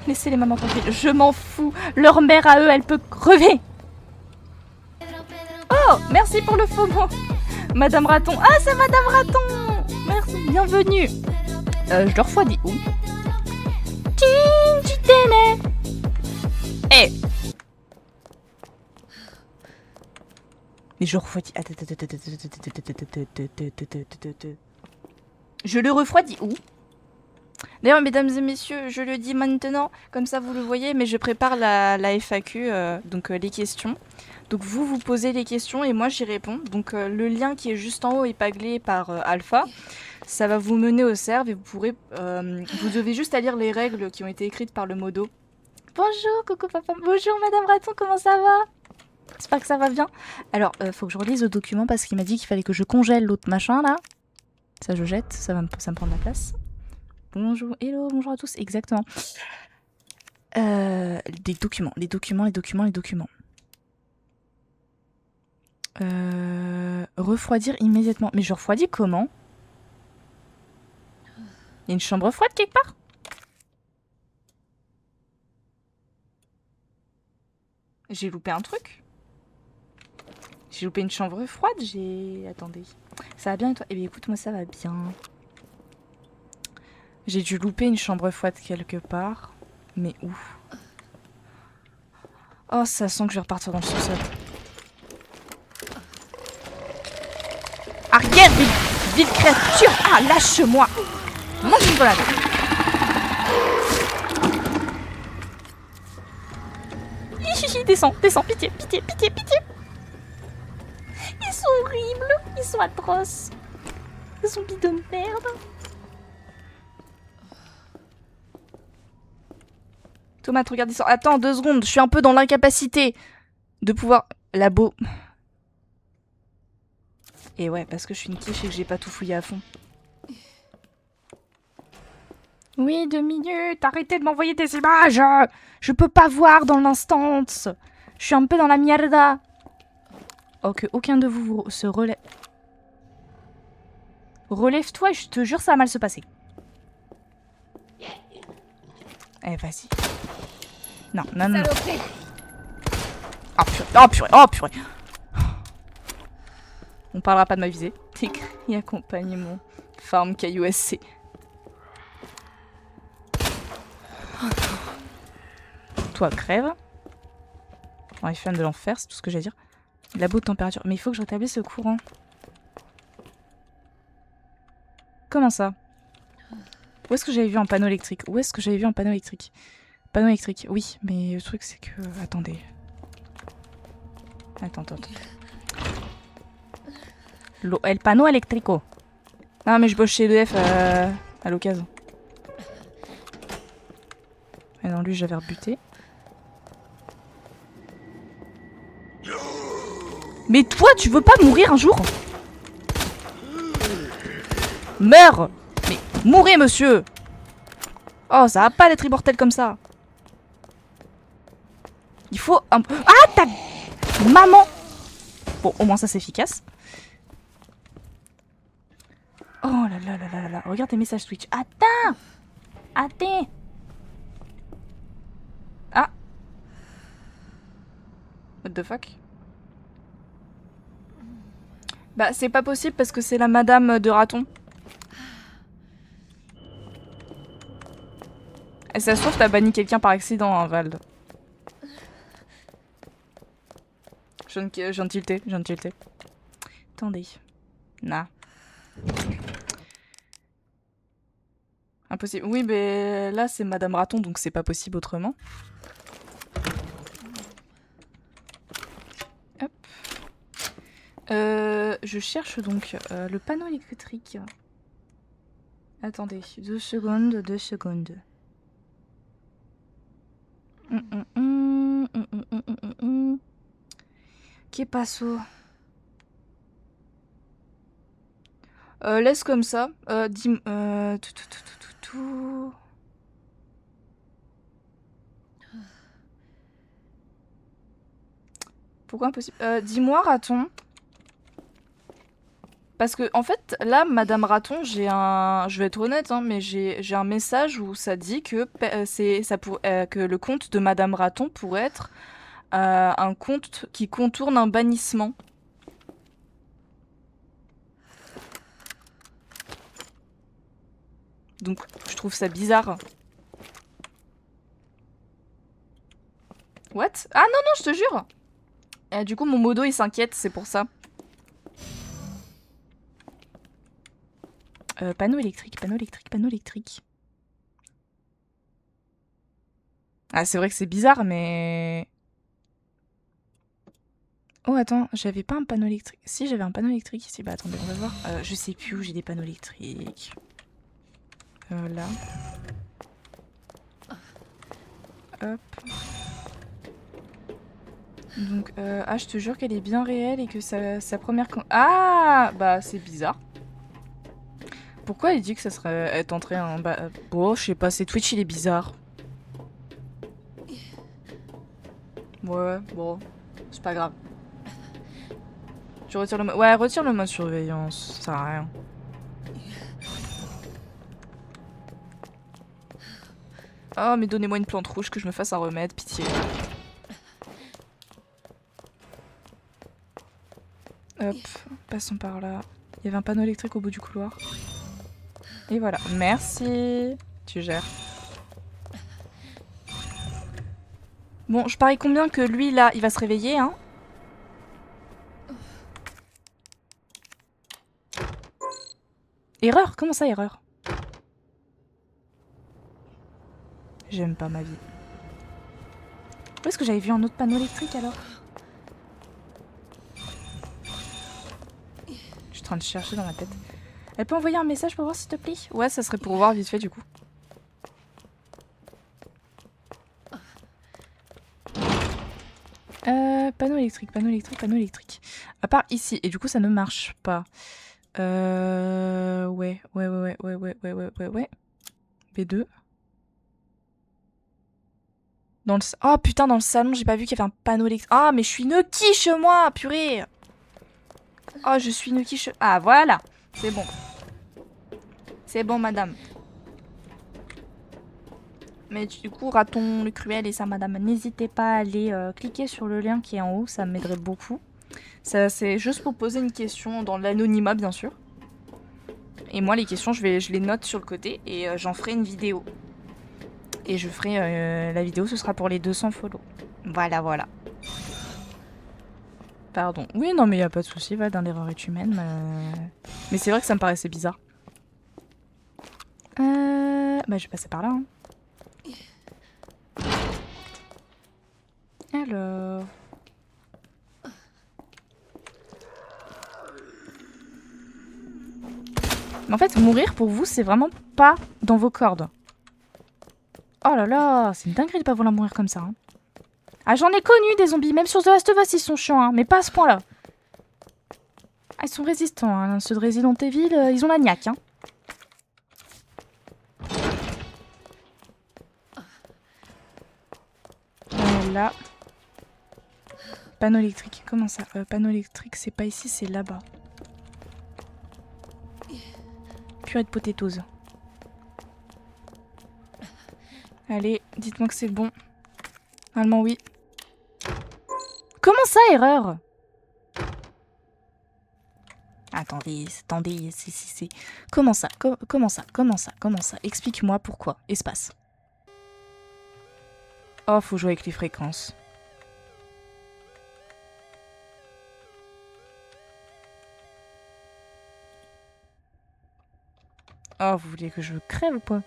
Laissez les mamans tranquilles. Je m'en fous. Leur mère à eux, elle peut crever. Oh, merci pour le faux mot. Madame Raton. Ah, c'est Madame Raton. Merci, bienvenue. Je le refroidis où? Eh. Mais je refroidis. Je le refroidis où? D'ailleurs, mesdames et messieurs, je le dis maintenant, comme ça vous le voyez, mais je prépare la FAQ, donc les questions. Donc vous posez les questions et moi j'y réponds. Donc le lien qui est juste en haut épinglé par Alpha, ça va vous mener au serve et vous pourrez, vous devez juste à lire les règles qui ont été écrites par le modo. Bonjour, coucou papa. Bonjour Madame Raton, comment ça va? J'espère que ça va bien. Alors, faut que je relise le document parce qu'il m'a dit qu'il fallait que je congèle l'autre machin là. Ça je jette, ça me prend de la place. Bonjour, hello, bonjour à tous, exactement. Les documents. Refroidir immédiatement. Mais je refroidis comment? Il y a une chambre froide quelque part? J'ai loupé un truc? J'ai loupé une chambre froide? Attendez. Ça va bien et toi? Eh bien écoute, moi ça va bien. J'ai dû louper une chambre froide quelque part. Mais où? Oh, ça sent que je vais repartir dans le sous-sol. Arrière, ville créature! Ah, lâche-moi! Mange une grenade! Descends, pitié, pitié, pitié, pitié! Ils sont horribles! Ils sont atroces! Ils sont bidons de merde! Tomate, regarde, ils sont... Attends, 2 secondes, je suis un peu dans l'incapacité de pouvoir... Labo... Et ouais, parce que je suis une quiche et que j'ai pas tout fouillé à fond. Oui, 2 minutes, arrêtez de m'envoyer des images. Je peux pas voir dans l'instance. Je suis un peu dans la mierda. Oh, que aucun de vous se relève. Relève-toi et je te jure, ça va mal se passer. Eh, vas-y. Non, non, non. Oh purée, oh purée, oh purée. On parlera pas de ma visée. T'écris accompagnement. Farm KUSC. Toi, crève. Ouais, femme de l'enfer, c'est tout ce que j'ai à dire. Labo de température. Mais il faut que je rétablisse le courant. Comment ça? Où est-ce que j'avais vu un panneau électrique? Où est-ce que j'avais vu un panneau électrique? Panneau électrique, oui, mais le truc c'est que... Attendez. Attends. El panneau électrico. Non mais je bosse chez EDF à l'occasion. Et non, lui j'avais rebuté. Mais toi, tu veux pas mourir un jour? Meurs! Mais mourrez, monsieur! Oh, ça va pas d'être immortel comme ça. Il faut un peu... Ah, ta... Maman! Bon, au moins ça c'est efficace. Oh là là là là là. Regarde tes messages Twitch. Attends! Attends! Ah! What the fuck? Bah, c'est pas possible parce que c'est la madame de raton. Et ça se trouve, t'as banni quelqu'un par accident, hein, Vald. Je viens de tilter. Attendez. Nah. Impossible. Oui, mais là, c'est madame raton, donc c'est pas possible autrement. Hop. Je cherche donc le panneau électrique. Attendez, 2 secondes. Qu'est passo? Laisse comme ça. Dis... Pourquoi impossible? Dis-moi, raton. Parce que, en fait, là, Madame Raton, j'ai un... Je vais être honnête, hein, mais j'ai un message où ça dit que, que le compte de Madame Raton pourrait être un compte qui contourne un bannissement. Donc, je trouve ça bizarre. What? Ah non, non, je te jure! Du coup, mon modo, il s'inquiète, c'est pour ça. Panneau électrique. Ah, c'est vrai que c'est bizarre, mais... Oh, attends, j'avais pas un panneau électrique. Si, j'avais un panneau électrique ici. Bah, attendez, on va voir. Je sais plus où j'ai des panneaux électriques. Là. Hop. Donc, ah, je te jure qu'elle est bien réelle et que sa première... Ah! Bah, c'est bizarre. Pourquoi il dit que ça serait être entré en bas? Bon, je sais pas, c'est Twitch, il est bizarre. Ouais, bon, c'est pas grave. Je retire le mode... Ouais, retire le mode surveillance, ça sert à rien. Oh, mais donnez-moi une plante rouge que je me fasse un remède, pitié. Hop, passons par là. Il y avait un panneau électrique au bout du couloir. Et voilà, merci. Tu gères. Bon, je parie combien que lui, là, il va se réveiller, hein? Erreur? Comment ça, erreur? J'aime pas ma vie. Où est-ce que j'avais vu un autre panneau électrique, alors? Je suis en train de chercher dans ma tête. Elle peut envoyer un message pour voir, s'il te plaît? Ouais, ça serait pour voir vite fait, du coup. Panneau électrique. À part ici. Et du coup, ça ne marche pas. Ouais. B2. Dans le... Oh putain, dans le salon, j'ai pas vu qu'il y avait un panneau électrique. Ah, mais je suis une quiche, moi, purée. Oh, je suis une quiche. Ah, voilà. C'est bon. C'est bon, madame. Mais du coup, Raton le Cruel et sa madame, n'hésitez pas à aller cliquer sur le lien qui est en haut, ça m'aiderait beaucoup. Ça, c'est juste pour poser une question dans l'anonymat, bien sûr. Et moi, les questions, je les note sur le côté et j'en ferai une vidéo. Et je ferai... la vidéo, ce sera pour les 200 follow. Voilà, voilà. Pardon. Oui, non, mais y a pas de souci, va, dans l'erreur est humaine. Mais c'est vrai que ça me paraissait bizarre. Bah, je vais passer par là, hein. Alors... Mais en fait, mourir pour vous, c'est vraiment pas dans vos cordes. Oh là là, c'est une dinguerie de pas vouloir mourir comme ça. Hein. Ah, j'en ai connu des zombies, même sur The Last of Us, ils sont chiants, hein, mais pas à ce point-là. Ah, ils sont résistants, hein. Ceux de Resident Evil, ils ont la niaque. Hein. Voilà. Panneau électrique, comment ça panneau électrique, c'est pas ici, c'est là-bas. Purée de potatoes. Allez, dites-moi que c'est bon. Normalement, oui. Comment ça, erreur? Attendez, c'est... Comment ça? Comment ça? Explique-moi pourquoi. Espace. Oh, faut jouer avec les fréquences. Oh, vous voulez que je crève ou quoi?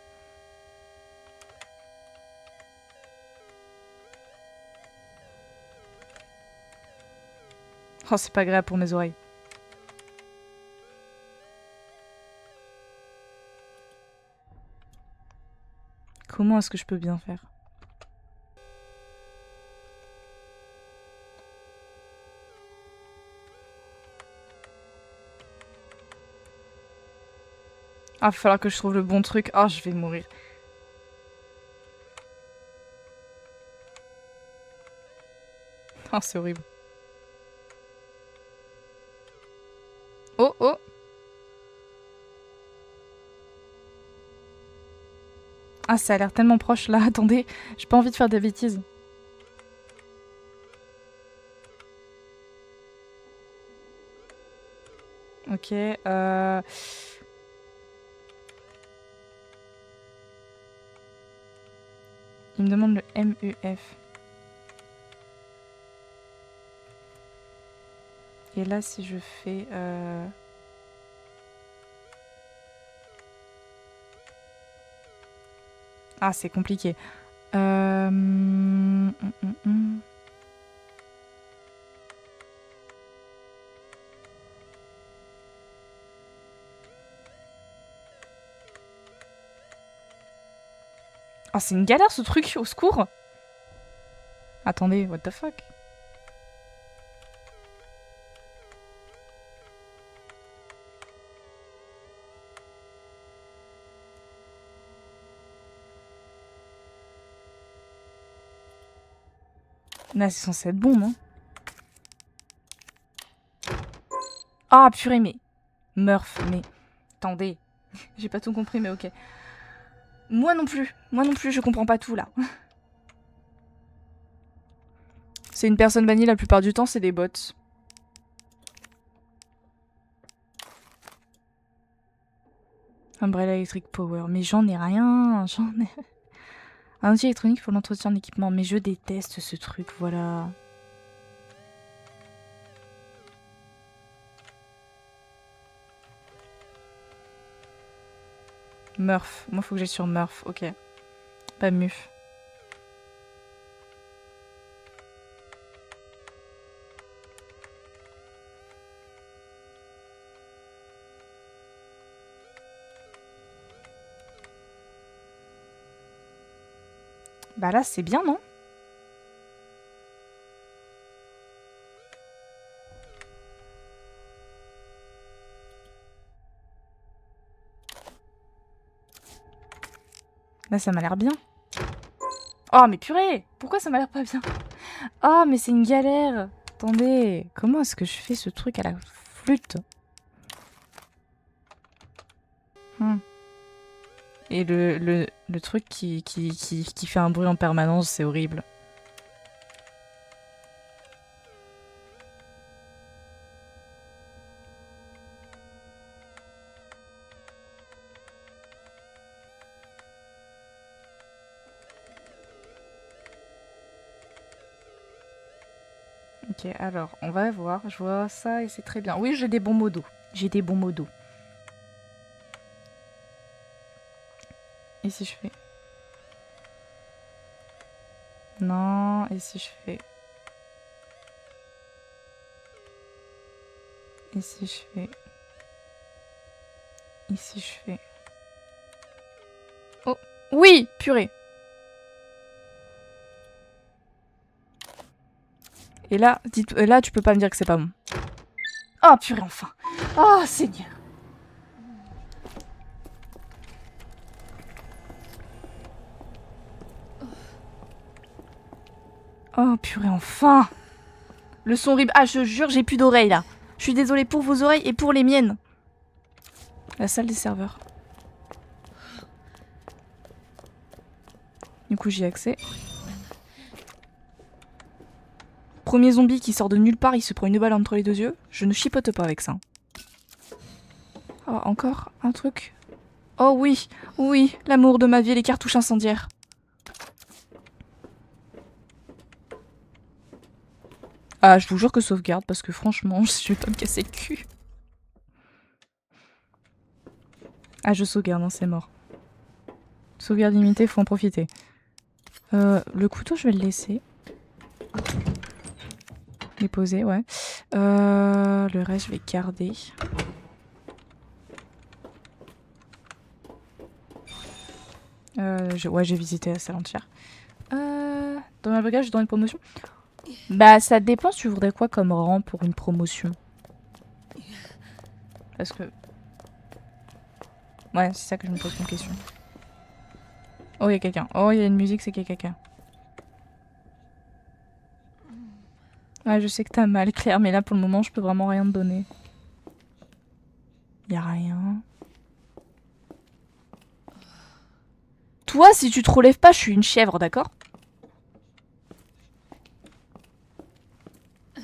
Oh, c'est pas agréable pour mes oreilles. Comment est-ce que je peux bien faire? Ah, il va falloir que je trouve le bon truc. Ah, je vais mourir. Oh, c'est horrible. Oh, oh. Ah, ça a l'air tellement proche là. Attendez, j'ai pas envie de faire des bêtises. Ok, il me demande le MUF. Et là, si je fais... Ah, c'est compliqué. Oh, c'est une galère ce truc, au secours. Attendez, what the fuck? Là, c'est censé être bon, non? Ah, purée, mais... Murph, mais... Attendez. J'ai pas tout compris, mais ok. Moi non plus, je comprends pas tout, là. C'est une personne bannie la plupart du temps, c'est des bots. Umbrella Electric Power, mais j'en ai rien, Un outil électronique pour l'entretien d'équipement, mais je déteste ce truc, voilà. Murph, moi faut que j'aille sur Murph, ok. Pas Muf. Bah là c'est bien, non? Là ça m'a l'air bien. Oh mais purée! Pourquoi ça m'a l'air pas bien? Oh mais c'est une galère! Attendez, comment est-ce que je fais ce truc à la flûte? Et le truc qui fait un bruit en permanence, c'est horrible. Ok, alors, on va voir. Je vois ça et c'est très bien. Oui, j'ai des bons modos. J'ai des bons modos. Et si je fais... Non, et si je fais... Ici je fais... Ici je fais... Oh, oui, purée. Et là, là tu peux pas me dire que c'est pas bon. Oh purée, enfin. Oh Seigneur. Oh purée, enfin. Le son horrible. Ah, je jure, j'ai plus d'oreilles là. Je suis désolée pour vos oreilles et pour les miennes. La salle des serveurs. Du coup, j'y ai accès. Premier zombie qui sort de nulle part, il se prend une balle entre les deux yeux. Je ne chipote pas avec ça. Oh, encore un truc. Oh oui, oui, l'amour de ma vie, les cartouches incendiaires. Ah, je vous jure que sauvegarde, parce que franchement, je vais pas me casser le cul. Ah, je sauvegarde, non, c'est mort. Sauvegarde limitée, faut en profiter. Le couteau, je vais le laisser. Les poser, ouais. Le reste, je vais garder. Ouais, j'ai visité la salle entière. Dans ma bagage, dans une promotion. Bah, ça dépend, tu voudrais quoi comme rang pour une promotion. Parce que... Ouais, c'est ça que je me pose comme question. Oh, il y a quelqu'un. Oh, il y a une musique, c'est qu'il y a quelqu'un. Ouais, je sais que t'as mal, Claire, mais là, pour le moment, je peux vraiment rien te donner. Y a rien. Toi, si tu te relèves pas, je suis une chèvre, d'accord? Mais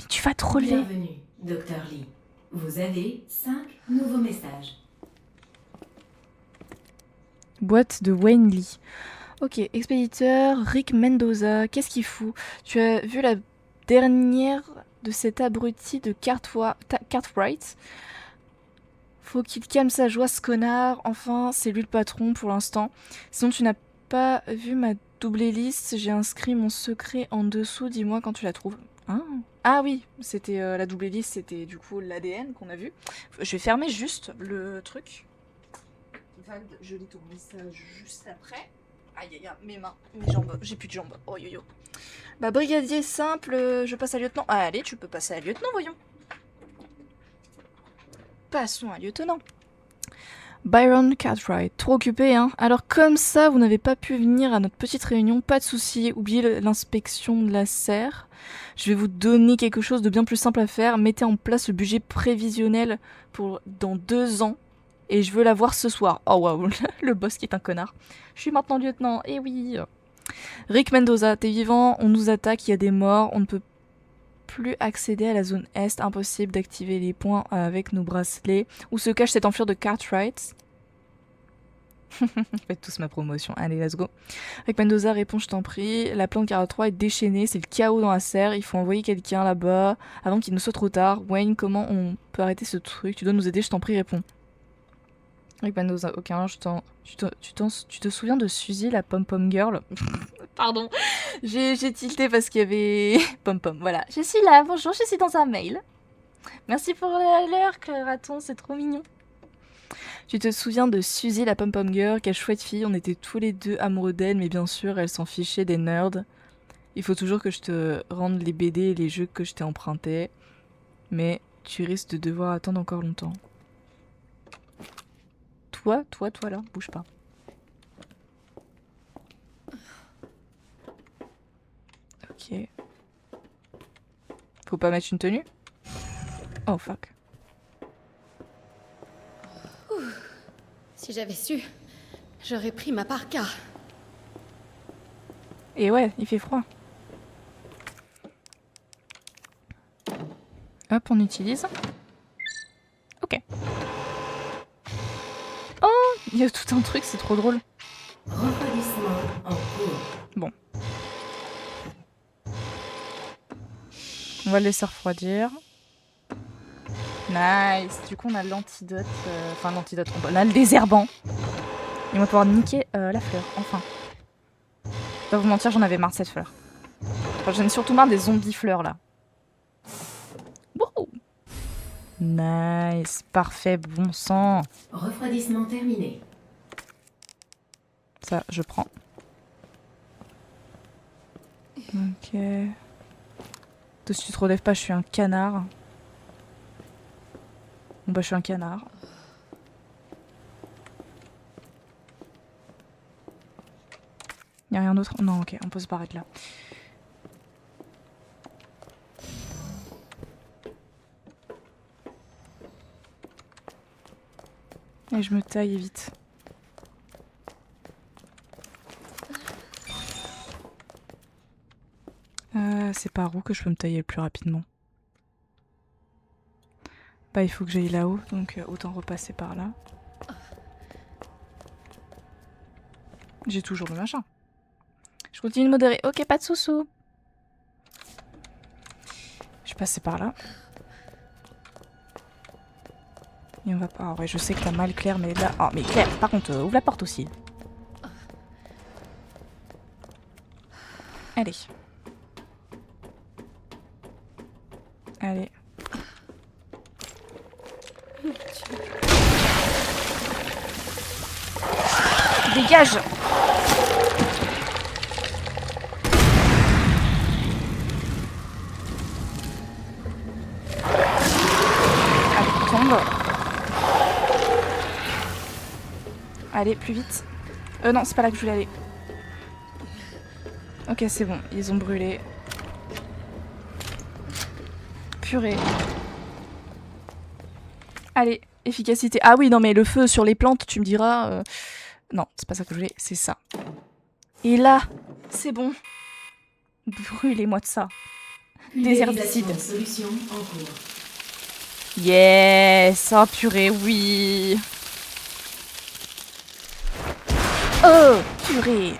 tu vas te relever. Bienvenue, Dr. Lee. Vous avez 5 nouveaux messages. Boîte de Wayne Lee. Ok, expéditeur Rick Mendoza, qu'est-ce qu'il fout? Tu as vu la dernière de cet abruti de Cartwright? Faut qu'il calme sa joie, ce connard. Enfin, c'est lui le patron pour l'instant. Sinon, tu n'as pas vu ma doublée liste. J'ai inscrit mon secret en dessous. Dis-moi quand tu la trouves. Hein? Ah oui, c'était la doublée liste, c'était du coup l'ADN qu'on a vu. Je vais fermer juste le truc. Valde, je lis ton message juste après. Aïe aïe aïe, mes mains, mes jambes, j'ai plus de jambes. Oh yo yo. Bah brigadier simple, je passe à lieutenant. Ah, allez, tu peux passer à lieutenant, voyons. Passons à lieutenant. Byron Cartwright, trop occupé, hein. Alors comme ça, vous n'avez pas pu venir à notre petite réunion, pas de souci. Oubliez l'inspection de la serre. Je vais vous donner quelque chose de bien plus simple à faire. Mettez en place le budget prévisionnel pour dans 2 ans. Et je veux la voir ce soir. Oh waouh, le boss qui est un connard. Je suis maintenant lieutenant, eh oui. Rick Mendoza, t'es vivant, on nous attaque, il y a des morts, on ne peut plus accéder à la zone Est, impossible d'activer les points avec nos bracelets. Où se cache cette enflure de Cartwright? Faites tous ma promotion, allez, let's go. Rick Mendoza répond, je t'en prie, la plante 43 est déchaînée, c'est le chaos dans la serre, il faut envoyer quelqu'un là-bas avant qu'il ne soit trop tard. Wayne, comment on peut arrêter ce truc? Tu dois nous aider, je t'en prie, réponds. Rick Mendoza, ok, tu te souviens de Suzy, la pom-pom girl? Pardon, j'ai tilté parce qu'il y avait pom-pom, voilà. Je suis là, bonjour, je suis dans un mail. Merci pour l'heure, raton, c'est trop mignon. Tu te souviens de Suzy, la pom-pom girl? Quelle chouette fille, on était tous les deux amoureux d'elle, mais bien sûr, elle s'en fichait des nerds. Il faut toujours que je te rende les BD et les jeux que je t'ai empruntés, mais tu risques de devoir attendre encore longtemps. Toi là, bouge pas. Ok. Faut pas mettre une tenue? Oh fuck. Si j'avais su, j'aurais pris ma parka. Et ouais, il fait froid. Hop, on utilise. Ok. Oh, il y a tout un truc, c'est trop drôle. Refroidissement en cours. Bon. On va le laisser refroidir. Nice. Du coup, on a l'antidote. Enfin, l'antidote. On a le désherbant. Et on va pouvoir niquer la fleur, enfin. Je vais pas vous mentir, j'en avais marre de cette fleur. Enfin, j'en ai surtout marre des zombies fleurs là. Wouhou. Nice, parfait, bon sang. Refroidissement terminé. Ça, je prends. Ok. Toi, si tu te relèves pas, je suis un canard. Bon bah, je suis un canard. Y'a rien d'autre? Non, ok, on peut se barrer de là. Et je me taille vite. C'est par où que je peux me tailler le plus rapidement? Bah il faut que j'aille là-haut, donc autant repasser par là. J'ai toujours le machin. Je continue de modérer. Ok, pas de sous-sous. Je vais passer par là. Et on va pas... Ah ouais, je sais que t'as mal Claire, mais là... Oh, mais Claire, par contre, ouvre la porte aussi. Allez. Allez. Dégage! Allez, tombe. Allez, plus vite. Non, c'est pas là que je voulais aller. Ok, c'est bon, ils ont brûlé. Purée. Allez, efficacité. Ah oui, non mais le feu sur les plantes, tu me diras... Non, c'est pas ça que je voulais, c'est ça. Et là, c'est bon. Brûlez-moi de ça. Des herbicides. Solution en cours. Yes! Oh purée, oui! Oh, purée!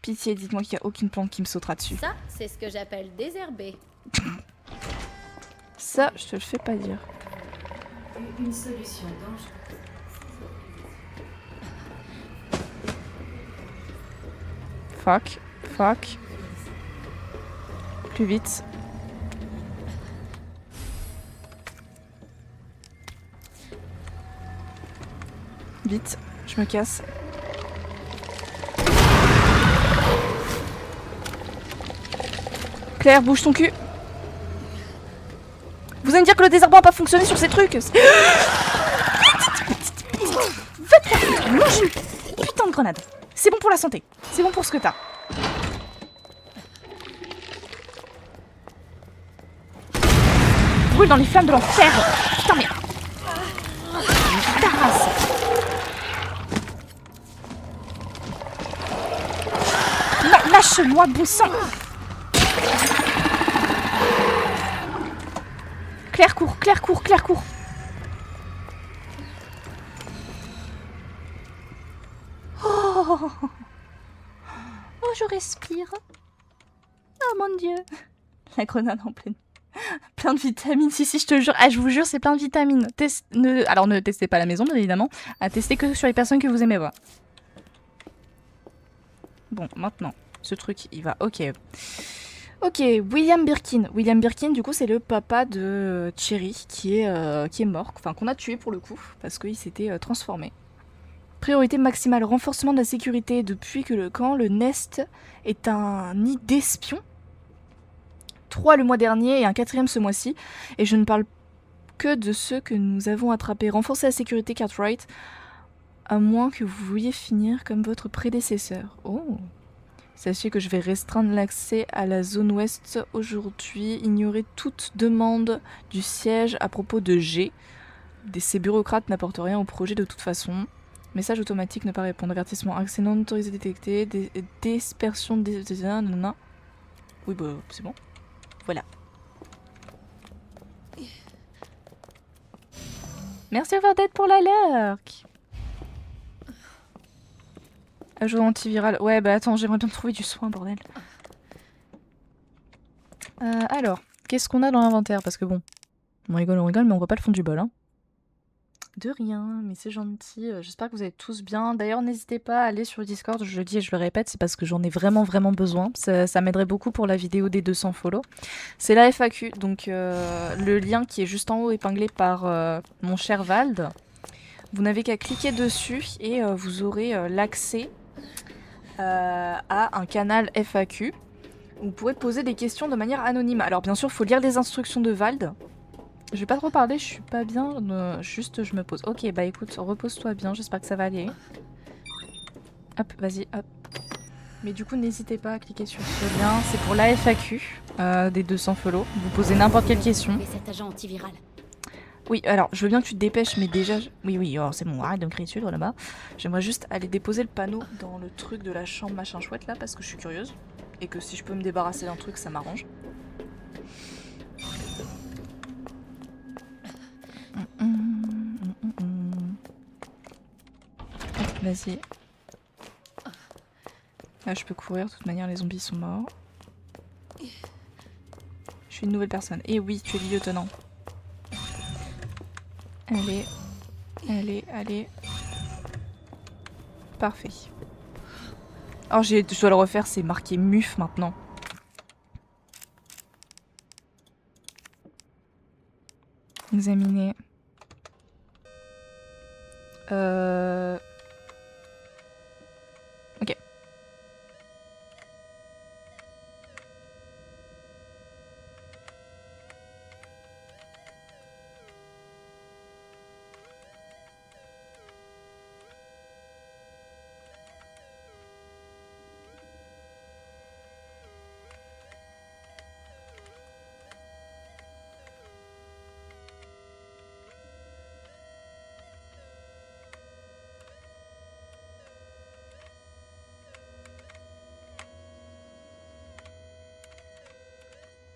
Pitié, dites-moi qu'il n'y a aucune plante qui me sautera dessus. Ça, c'est ce que j'appelle désherber. Ça, je te le fais pas dire. Une solution dangereuse. Fuck, fuck. Plus vite. Vite, je me casse. Claire, bouge ton cul. Vous allez me dire que le désherbant n'a pas fonctionné sur ces trucs. Va te faire foutre. Mange une putain de grenade. C'est bon pour la santé. C'est bon pour ce que t'as. Brûle dans les flammes de l'enfer. Putain mais... Ta race. Non, lâche-moi, bon sang. Claire court, Claire court, Claire court. Oh, oh, je respire. Oh mon dieu. La grenade en pleine. Plein de vitamines, si je te jure. Ah, je vous jure, c'est plein de vitamines. Alors ne testez pas à la maison, bien évidemment. À tester que sur les personnes que vous aimez voir. Bon, maintenant, ce truc, il va... Ok. Ok, William Birkin. William Birkin, du coup, c'est le papa de Cherry qui est mort. Enfin, qu'on a tué pour le coup, parce qu'il s'était transformé. Priorité maximale, renforcement de la sécurité. Depuis que le camp, le Nest est un nid d'espions. 3 le mois dernier et un 4e ce mois-ci. Et je ne parle que de ceux que nous avons attrapés. Renforcer la sécurité, Cartwright. À moins que vous vouliez finir comme votre prédécesseur. Oh. Sachez que je vais restreindre l'accès à la zone ouest aujourd'hui. Ignorer toute demande du siège à propos de G. Ces bureaucrates n'apportent rien au projet de toute façon. Message automatique ne pas répondre. Avertissement. Accès non autorisé détecté. Dispersion des... Oui, bah, c'est bon. Voilà. Merci Overdate pour la lurk. Ajout antiviral. Ouais, bah attends, j'aimerais bien me trouver du soin, bordel. Alors, qu'est-ce qu'on a dans l'inventaire? Parce que bon, on rigole, mais on voit pas le fond du bol. Hein. De rien, mais c'est gentil. J'espère que vous allez tous bien. D'ailleurs, n'hésitez pas à aller sur le Discord. Je le dis et je le répète, c'est parce que j'en ai vraiment besoin. Ça m'aiderait beaucoup pour la vidéo des 200 follow. C'est la FAQ, donc le lien qui est juste en haut épinglé par mon cher Vald. Vous n'avez qu'à cliquer dessus et vous aurez l'accès à un canal FAQ. Vous pourrez poser des questions de manière anonyme. Alors bien sûr, il faut lire les instructions de Vald. Je vais pas trop parler, je suis pas bien, juste je me pose. Ok, bah écoute, repose-toi bien, j'espère que ça va aller. Hop, vas-y, hop. Mais du coup, n'hésitez pas à cliquer sur ce lien, c'est pour la FAQ des 200 follow. Vous posez n'importe quelle question. Mais cet agent antiviral. Oui, alors, je veux bien que tu te dépêches, mais déjà... Oui, oh, c'est bon, arrête de me crier dessus, toi, là-bas. J'aimerais juste aller déposer le panneau dans le truc de la chambre machin chouette, là, parce que je suis curieuse. Et que si je peux me débarrasser d'un truc, ça m'arrange. Vas-y. Là, je peux courir, de toute manière, les zombies sont morts. Je suis une nouvelle personne. Et oui, tu es le lieutenant. Allez. Allez. Parfait. Alors, je dois le refaire, c'est marqué MUF maintenant. Examiner. Ok.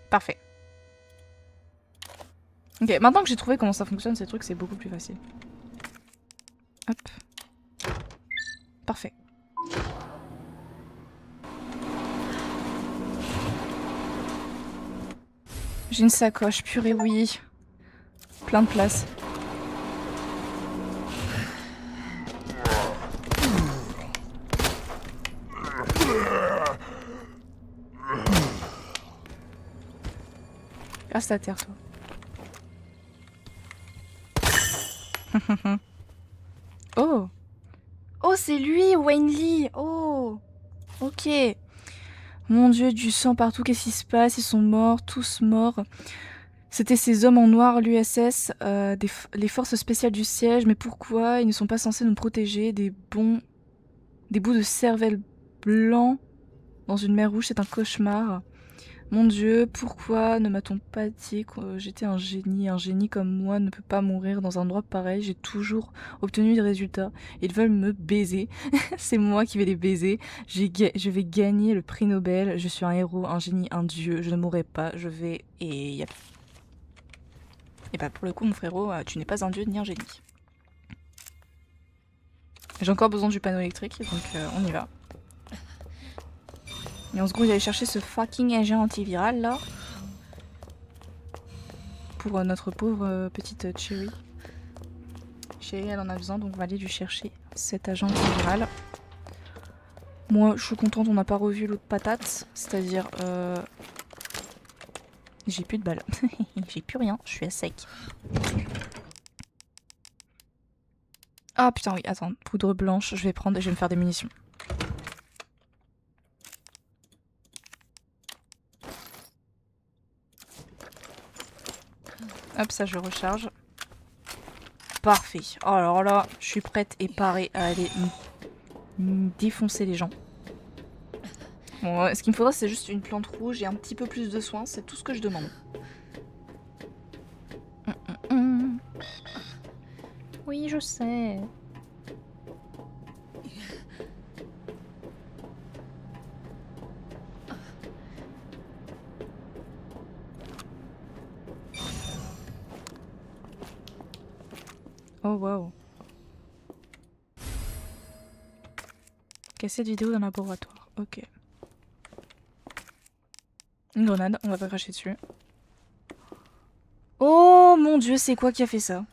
Parfait. Ok, maintenant que j'ai trouvé comment ça fonctionne ces trucs, c'est beaucoup plus facile. Hop. Parfait. J'ai une sacoche, purée oui. Plein de place. Reste à terre, toi. Oh. Oh, c'est lui, Wayne Lee. Oh. Ok. Mon dieu, du sang partout, qu'est-ce qui se passe? Ils sont morts, tous morts. C'était ces hommes en noir, l'USS, les forces spéciales du siège, mais pourquoi ils ne sont pas censés nous protéger? Des bouts de cervelle blancs dans une mer rouge, c'est un cauchemar. Mon dieu, pourquoi ne m'a-t-on pas dit que j'étais un génie? Un génie comme moi ne peut pas mourir dans un endroit pareil, j'ai toujours obtenu des résultats. Ils veulent me baiser, c'est moi qui vais les baiser. Je vais gagner le prix Nobel, je suis un héros, un génie, un dieu, je ne mourrai pas, je vais... Et bah pour le coup mon frérot, tu n'es pas un dieu ni un génie. J'ai encore besoin du panneau électrique, donc on y va. Et en second, il va aller chercher ce fucking agent antiviral là. Pour notre pauvre petite Cherry. Cherry, elle en a besoin, donc on va aller lui chercher cet agent antiviral. Moi, je suis contente, on n'a pas revu l'autre patate. C'est-à-dire, j'ai plus de balles. J'ai plus rien, je suis à sec. Ah putain, oui, attends, poudre blanche, je vais prendre et je vais me faire des munitions. Hop, ça je recharge. Parfait. Oh, alors là, je suis prête et parée à aller défoncer les gens. Bon, ce qu'il me faudra, c'est juste une plante rouge et un petit peu plus de soin. C'est tout ce que je demande. Oui, je sais. Oh wow. Cassette vidéo d'un laboratoire. Ok. Une grenade, on va pas cracher dessus. Oh mon dieu, c'est quoi qui a fait ça?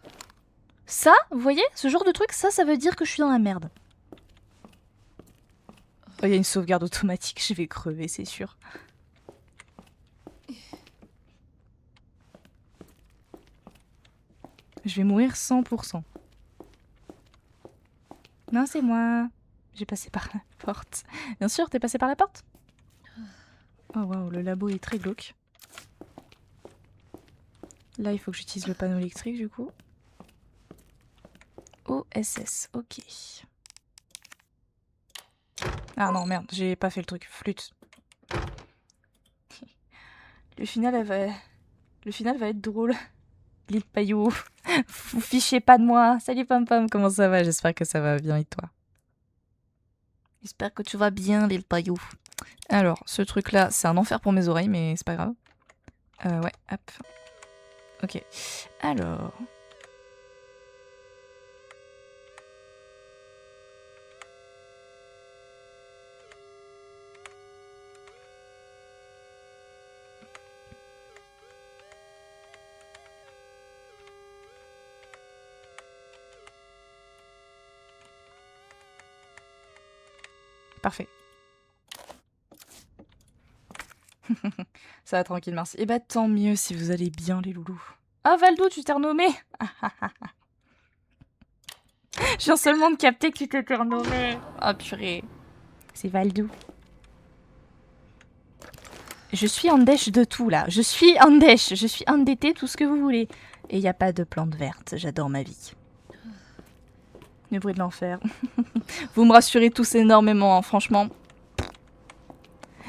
Ça, vous voyez, ce genre de truc, ça veut dire que je suis dans la merde. Oh, il y a une sauvegarde automatique, je vais crever, c'est sûr. Je vais mourir 100%. Non, c'est moi. J'ai passé par la porte. Bien sûr, t'es passé par la porte? Oh waouh, le labo est très glauque. Là, il faut que j'utilise le panneau électrique du coup. OSS, ok. Ah non, merde, j'ai pas fait le truc. Flûte. Le final va être drôle. Lille Payou, vous fichez pas de moi. Salut Pam Pam, comment ça va? J'espère que ça va bien et toi? J'espère que tu vas bien, Lille Payou. Alors, ce truc-là, c'est un enfer pour mes oreilles, mais c'est pas grave. Ouais, hop. Ok. Alors... Parfait. Ça va tranquille, merci. Et bah tant mieux si vous allez bien les loulous. Ah Valdo, tu t'es renommé. Je viens seulement de capter que tu t'étais renommé. Oh purée. C'est Valdo. Je suis en dèche de tout là. Je suis en dèche. Je suis endettée, tout ce que vous voulez. Et y a pas de plantes vertes. J'adore ma vie. Le bruit de l'enfer. Vous me rassurez tous énormément, hein, franchement.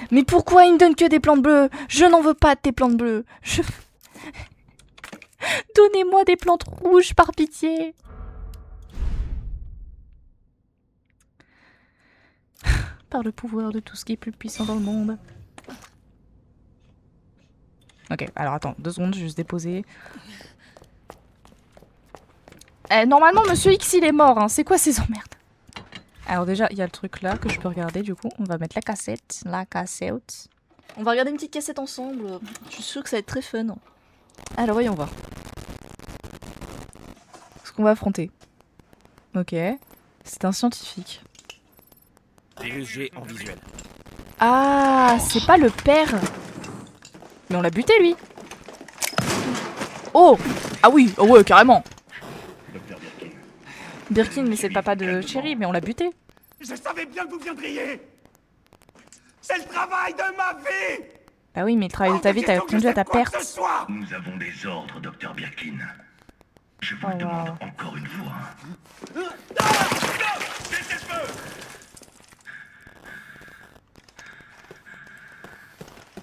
Mais pourquoi il me donne que des plantes bleues? Je n'en veux pas de tes plantes bleues. Donnez-moi des plantes rouges, par pitié. Par le pouvoir de tout ce qui est plus puissant dans le monde. Ok, alors attends, 2 secondes, je vais juste déposer. Normalement, Monsieur X, il est mort, hein. C'est quoi ces emmerdes? Alors déjà, il y a le truc là que je peux regarder, du coup. On va mettre la cassette. La cassette. On va regarder une petite cassette ensemble. Je suis sûre que ça va être très fun. Alors, voyons voir. Ce qu'on va affronter. Ok. C'est un scientifique. Virus G en visuel. Ah, c'est pas le père. Mais on l'a buté, lui. Oh. Ah oui, oh ouais, carrément. Docteur Birkin. Birkin, mais c'est le papa de Cherry, mais on l'a buté. Je savais bien que vous viendriez. C'est le travail de ma vie. Bah oui, mais le travail de ta vie t'a conduit à ta perte. Nous avons des ordres, docteur Birkin. Je vous Oh, le demande wow. encore une fois. Cessez le feu.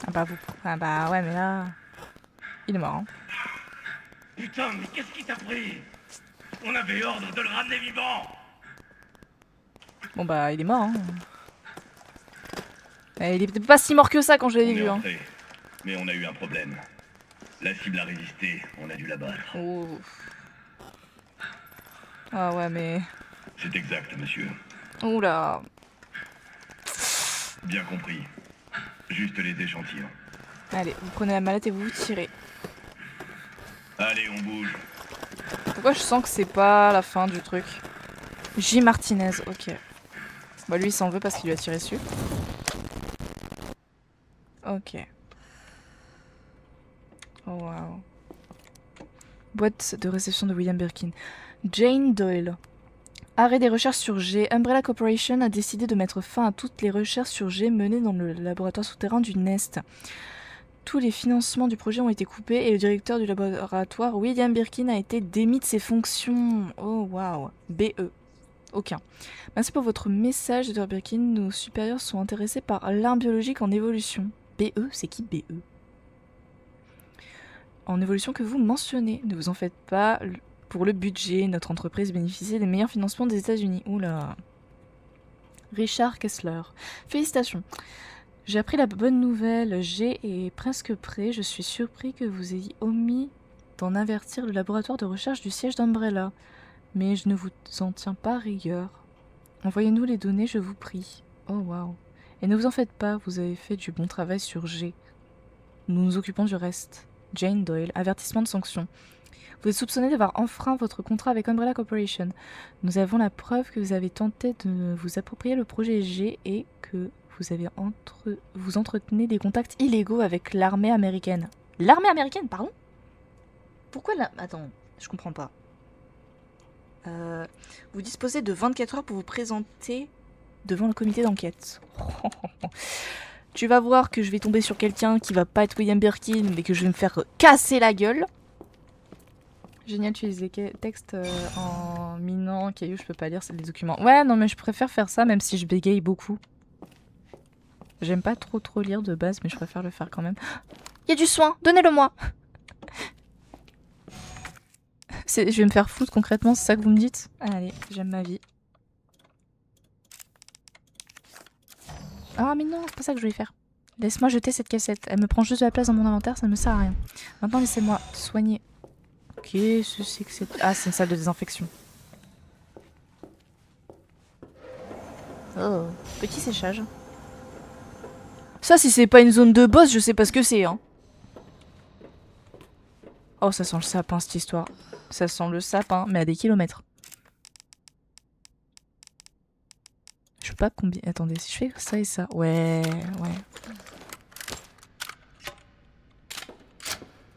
Ah bah vous. Ah bah ouais, mais là... Il est mort, hein. Putain, mais qu'est-ce qui t'a pris? On avait ordre de le ramener vivant. Bon bah, il est mort, hein. Il est pas si mort que ça quand je l'ai On est vu, hein. entré, mais on a eu un problème. La cible a résisté, on a dû la battre. Oh. Ah ouais, mais... C'est exact, monsieur. Oula. Bien compris. Juste les échantillons. Allez, vous prenez la mallette et vous tirez. Allez, on bouge. Pourquoi je sens que c'est pas la fin du truc? J. Martinez, ok. Bah lui il s'en veut parce qu'il lui a tiré dessus. Ok. Oh wow. Boîte de réception de William Birkin. Jane Doyle. Arrêt des recherches sur G. Umbrella Corporation a décidé de mettre fin à toutes les recherches sur G menées dans le laboratoire souterrain du Nest. Tous les financements du projet ont été coupés et le directeur du laboratoire, William Birkin, a été démis de ses fonctions. Oh waouh. BE. Aucun. Merci pour votre message, Dr. Birkin. Nos supérieurs sont intéressés par l'arme biologique en évolution. BE, c'est qui BE? En évolution que vous mentionnez. Ne vous en faites pas. Pour le budget, notre entreprise bénéficie des meilleurs financements des États-Unis. Oula. Richard Kessler. Félicitations. J'ai appris la bonne nouvelle. G est presque prêt. Je suis surpris que vous ayez omis d'en avertir le laboratoire de recherche du siège d'Umbrella. Mais je ne vous en tiens pas rigueur. Envoyez-nous les données, je vous prie. Oh waouh. Et ne vous en faites pas, vous avez fait du bon travail sur G. Nous nous occupons du reste. Jane Doyle, avertissement de sanction. Vous êtes soupçonné d'avoir enfreint votre contrat avec Umbrella Corporation. Nous avons la preuve que vous avez tenté de vous approprier le projet G et que vous entretenez des contacts illégaux avec l'armée américaine. L'armée américaine, pardon? Pourquoi la... Attends, je comprends pas. Vous disposez de 24 heures pour vous présenter devant le comité d'enquête. Tu vas voir que je vais tomber sur quelqu'un qui va pas être William Birkin, mais que je vais me faire casser la gueule. Génial, tu lis les textes en minant caillou, je peux pas lire, c'est des documents. Ouais, non, mais je préfère faire ça, même si je bégaye beaucoup. J'aime pas trop lire de base, mais je préfère le faire quand même. Il y a du soin, donnez-le-moi. Je vais me faire foutre concrètement, c'est ça que vous me dites? Allez, j'aime ma vie. Ah mais non, c'est pas ça que je voulais faire. Laisse-moi jeter cette cassette. Elle me prend juste de la place dans mon inventaire, ça ne me sert à rien. Maintenant, laissez-moi soigner. Qu'est-ce que c'est que c'est... Ah, c'est une salle de désinfection. Oh, petit séchage. Ça, si c'est pas une zone de boss, je sais pas ce que c'est, hein. Oh, ça sent le sapin, cette histoire. Ça sent le sapin, mais à des kilomètres. Je sais pas combien... Attendez, si je fais ça et ça... Ouais.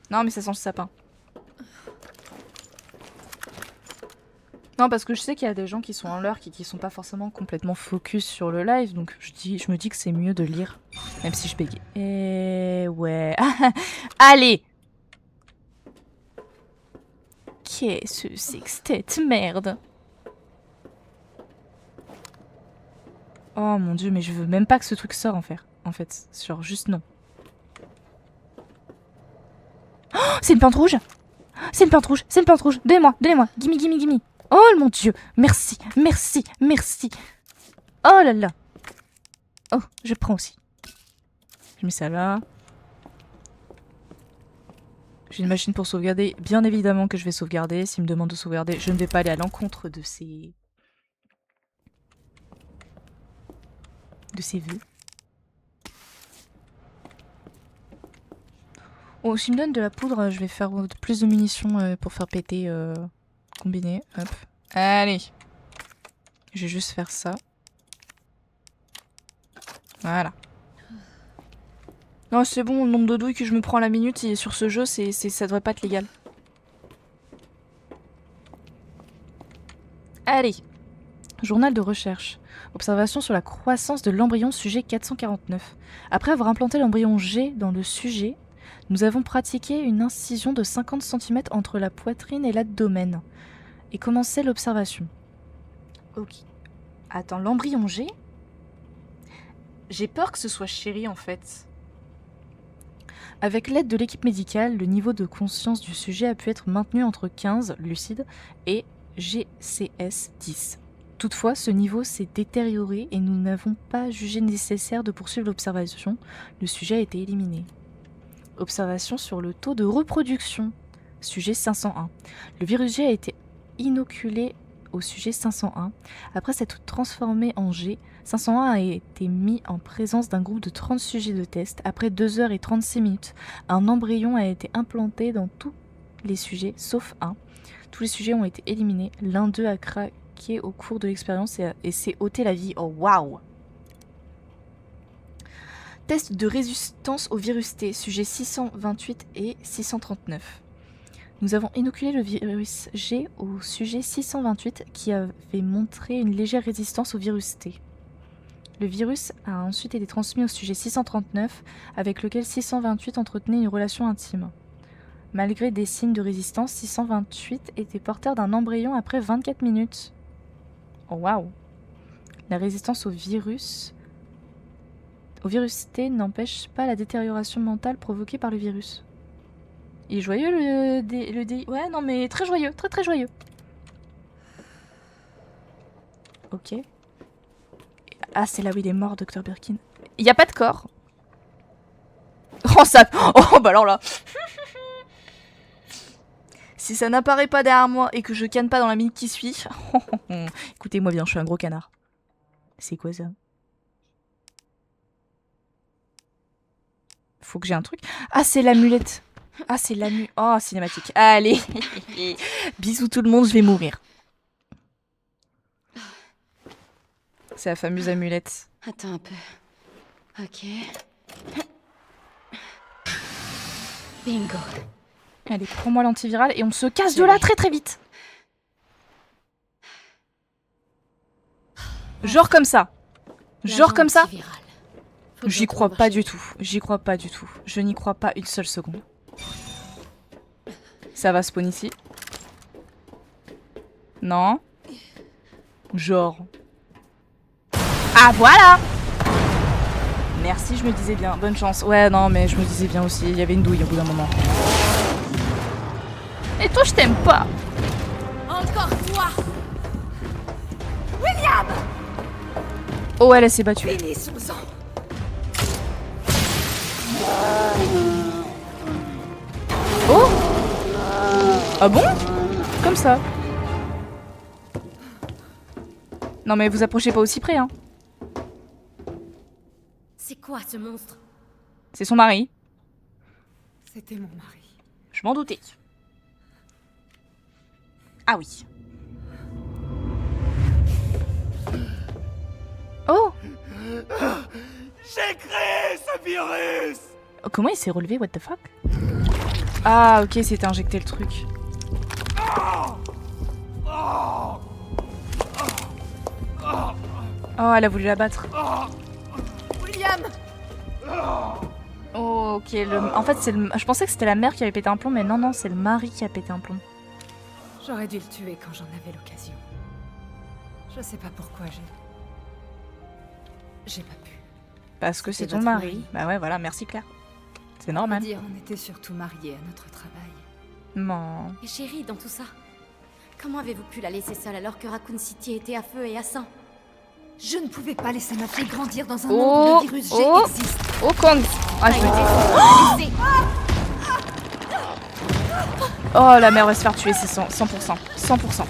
Non, mais ça sent le sapin. Non, parce que je sais qu'il y a des gens qui sont en lurk et qui sont pas forcément complètement focus sur le live, donc je me dis que c'est mieux de lire, même si je bégaye. Et ouais. Allez! Qu'est-ce que c'est que cette merde? Oh mon dieu, mais je veux même pas que ce truc sorte en fait. Genre, juste non. Oh, c'est une plante rouge! C'est une plante rouge! C'est une plante rouge! Donnez-moi! Gimme! Oh mon dieu! Merci! Oh là là! Oh, je prends aussi. Je mets ça là. J'ai une machine pour sauvegarder. Bien évidemment que je vais sauvegarder. S'il me demande de sauvegarder, je ne vais pas aller à l'encontre de ses vœux. Oh, s'il me donne de la poudre, je vais faire plus de munitions pour faire péter... Combiner, hop. Allez. Je vais juste faire ça. Voilà. Non, c'est bon, le nombre de douilles que je me prends à la minute sur ce jeu, ça devrait pas être légal. Allez. Journal de recherche. Observation sur la croissance de l'embryon sujet 449. Après avoir implanté l'embryon G dans le sujet, nous avons pratiqué une incision de 50 cm entre la poitrine et l'abdomen. Et commencer l'observation. Ok. Attends, l'embryon G? J'ai peur que ce soit chéri en fait. Avec l'aide de l'équipe médicale, le niveau de conscience du sujet a pu être maintenu entre 15, lucide, et GCS 10. Toutefois, ce niveau s'est détérioré et nous n'avons pas jugé nécessaire de poursuivre l'observation. Le sujet a été éliminé. Observation sur le taux de reproduction. Sujet 501. Le virus G a été inoculé au sujet 501. Après s'être transformé en G, 501 a été mis en présence d'un groupe de 30 sujets de test. Après 2 heures et 36 minutes, un embryon a été implanté dans tous les sujets, sauf un. Tous les sujets ont été éliminés. L'un d'eux a craqué au cours de l'expérience et s'est ôté la vie. Oh waouh! Test de résistance au virus T, sujets 628 et 639. Nous avons inoculé le virus G au sujet 628 qui avait montré une légère résistance au virus T. Le virus a ensuite été transmis au sujet 639 avec lequel 628 entretenait une relation intime. Malgré des signes de résistance, 628 était porteur d'un embryon après 24 minutes. Oh waouh! La résistance au virus T n'empêche pas la détérioration mentale provoquée par le virus. Il est joyeux le DI. Ouais, non mais très joyeux, très joyeux. Ok. Ah, c'est là où il est mort, Dr. Birkin. Il n'y a pas de corps. Oh, ça... Oh, bah alors là. Si ça n'apparaît pas derrière moi et que je canne pas dans la minute qui suit... Écoutez-moi bien, je suis un gros canard. C'est quoi ça? Faut que j'ai un truc. Ah, c'est l'amulette. Ah, c'est la nuit. Oh, cinématique. Allez. Bisous tout le monde, je vais mourir. C'est la fameuse amulette. Attends un peu. Ok. Bingo. Allez, prends-moi l'antiviral et on se casse de là très très vite. Genre comme ça. Genre comme ça. J'y crois pas du tout. J'y crois pas du tout. Je n'y crois pas une seule seconde. Ça va spawn ici. Non. Genre. Ah voilà. Merci, je me disais bien. Bonne chance. Ouais, non, mais je me disais bien aussi. Il y avait une douille au bout d'un moment. Et toi, je t'aime pas. Encore toi. Oh, elle s'est battue. Finissons-en. Oh. Ah bon? Comme ça. Non mais vous approchez pas aussi près, hein. C'est quoi ce monstre? C'est son mari. C'était mon mari. Je m'en doutais. Ah oui. Oh! J'ai créé ce virus! Oh, comment il s'est relevé? What the fuck? Ah ok, c'était injecté le truc. Oh, elle a voulu la battre. William! Oh, ok. En fait, je pensais que c'était la mère qui avait pété un plomb, mais non, non, c'est le mari qui a pété un plomb. J'aurais dû le tuer quand j'en avais l'occasion. Je sais pas pourquoi j'ai pas pu. Parce que c'est C'était ton votre mari. mari. Bah ouais, voilà, merci Claire. C'est À normal. dire, on était surtout mariés à notre travail. Non. Et chérie, dans tout ça, comment avez-vous pu la laisser seule alors que Raccoon City était à feu et à sang? Je ne pouvais pas laisser ma fille grandir dans un Oh, monde où le virus G oh. existe. Oh, Kong! Ah, je me dis. Oh, la mère va se faire tuer, c'est 100%. 100%.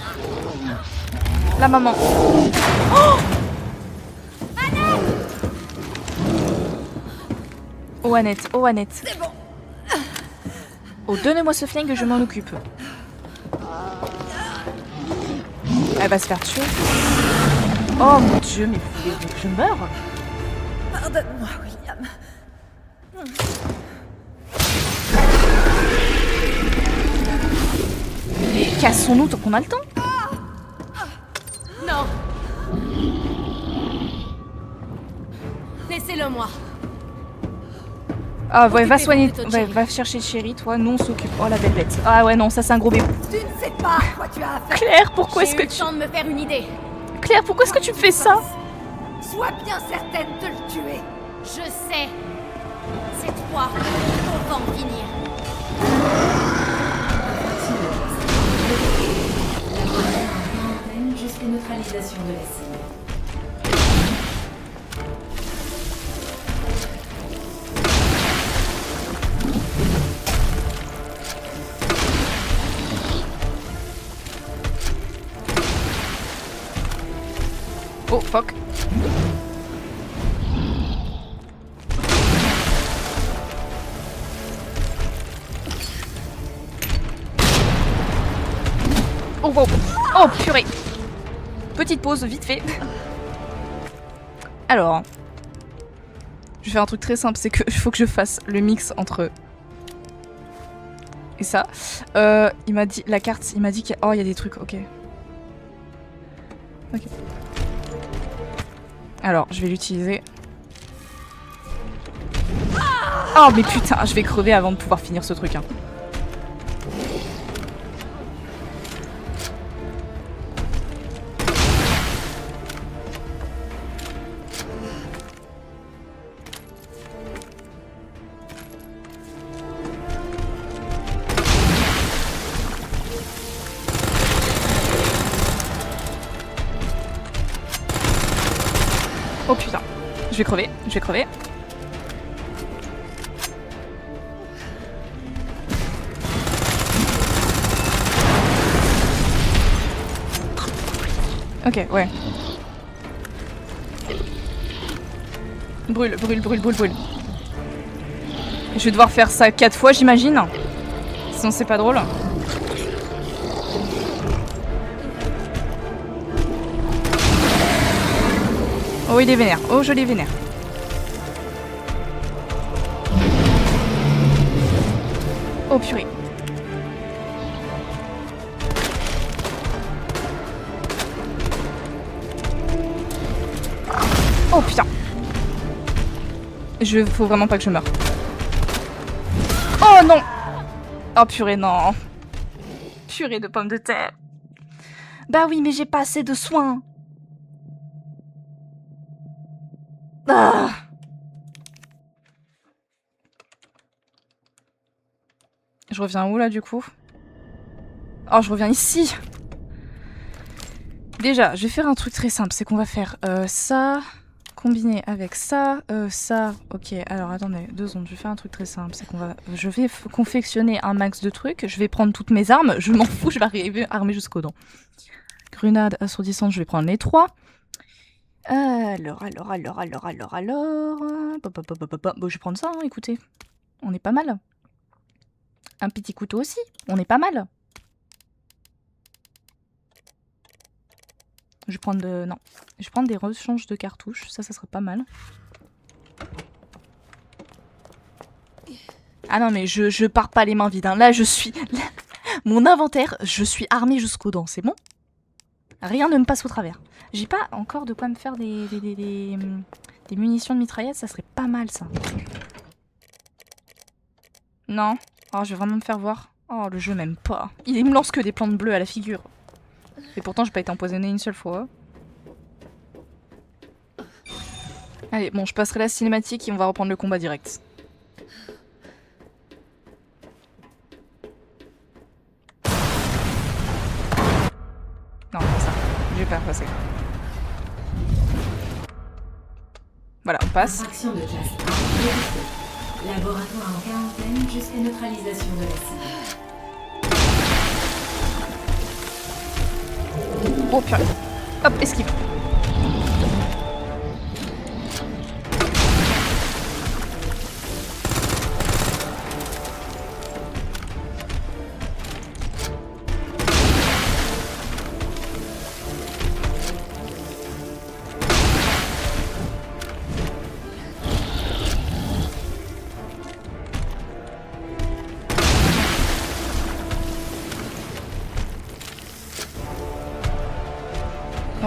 La maman. Oh, oh Annette, oh Annette. C'est bon. Oh, donnez-moi ce flingue, je m'en occupe. Elle va se faire tuer. Oh mon dieu, mais je meurs. Pardonne-moi, William. Mais cassons-nous tant qu'on a le temps. Non. Laissez-le moi. Ah ouais, va soigner, Occupez-vous de ouais, Cherry. va chercher Chérie, toi, nous on s'occupe. Oh la belle bête. Ah ouais, non, ça c'est un gros bébé. Tu ne sais pas à quoi tu as affaire. Claire, pourquoi est-ce J'ai que eu le tu... temps de me faire une idée. Claire, pourquoi est-ce que tu me fais ça? Sois bien certaine de le tuer. Je sais. C'est toi. On va en finir. Antenne jusqu'à neutralisation de la cible. Oh fuck. Oh wow. Oh purée. Petite pause vite fait. Alors, je vais faire un truc très simple, c'est que il faut que je fasse le mix entre et ça. Il m'a dit la carte, il m'a dit qu'il y a... Oh, il y a des trucs, ok. Ok. Alors, je vais l'utiliser. Oh mais putain, je vais crever avant de pouvoir finir ce truc. Hein. Oh putain, je vais crever, je vais crever. Ok, ouais. Brûle, brûle, brûle, brûle, brûle. Je vais devoir faire ça 4 fois, j'imagine. Sinon c'est pas drôle. Oh il est vénère. Oh je l'ai vénère. Oh purée. Oh putain. Faut vraiment pas que je meure. Oh non. Oh purée non. Purée de pommes de terre. Bah oui mais j'ai pas assez de soins. Ah. Je reviens où là du coup? Oh je reviens ici. Déjà je vais faire un truc très simple. C'est qu'on va faire ça combiné avec ça, ça. Ok alors attendez 2 secondes. Je vais faire un truc très simple. C'est qu'on va... Je vais confectionner un max de trucs. Je vais prendre toutes mes armes. Je m'en fous, je vais arriver armée jusqu'aux dents. Grenade assourdissante, je vais prendre les 3. Alors... Bon je vais prendre ça hein, écoutez. On est pas mal. Un petit couteau aussi, on est pas mal. Je vais prendre de... Non. Je vais prendre des rechanges de cartouches. Ça serait pas mal. Ah non, mais je pars pas les mains vides. Hein. Là, je suis... Mon inventaire, je suis armée jusqu'aux dents. C'est bon? Rien ne me passe au travers. J'ai pas encore de quoi me faire des munitions de mitraillette. Ça serait pas mal, ça. Non. Oh, je vais vraiment me faire voir. Oh, le jeu m'aime pas. Il me lance que des plantes bleues à la figure. Et pourtant, j'ai pas été empoisonnée une seule fois. Allez, bon, je passerai la cinématique et on va reprendre le combat direct. Non, pas ça. Je vais pas passer. Voilà, on passe. Infraction de classe 1 vérifiée. Laboratoire en quarantaine jusqu'à neutralisation de la cible. Oh purée. Hop, esquive.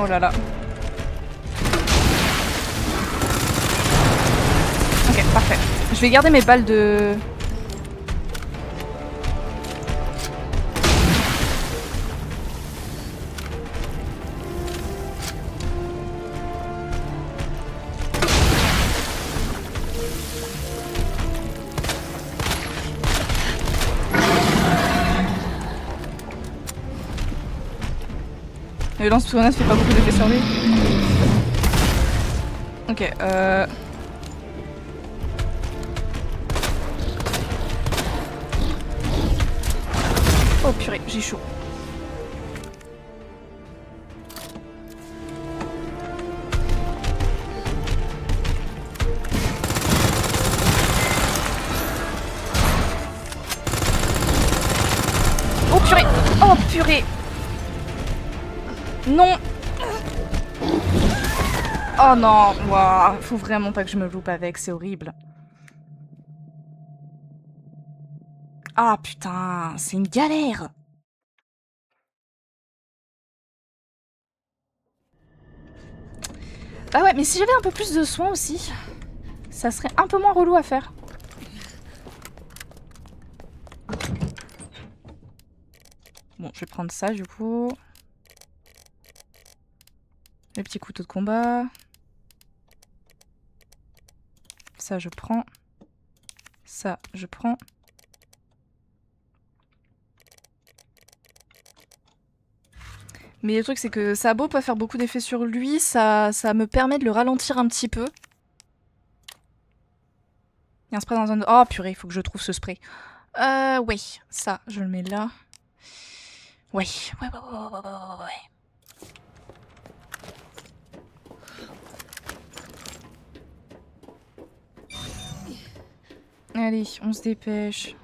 Oh là là. Ok, parfait. Je vais garder mes balles de... Le lance-grenade fait pas beaucoup d'effet sur lui. Ok, Oh purée, j'ai chaud. Oh purée! Oh purée! Non! Oh non! Wow. Faut vraiment pas que je me loupe avec, c'est horrible. Ah putain, c'est une galère! Bah ouais, mais si j'avais un peu plus de soins aussi, ça serait un peu moins relou à faire. Bon, je vais prendre ça du coup. Le petit couteau de combat. Ça, je prends. Ça, je prends. Mais le truc, c'est que ça a beau pas faire beaucoup d'effet sur lui, ça me permet de le ralentir un petit peu. Il y a un spray dans un... Oh purée, il faut que je trouve ce spray. Oui, ça, je le mets là. Oui, ouais. Allez, on se dépêche.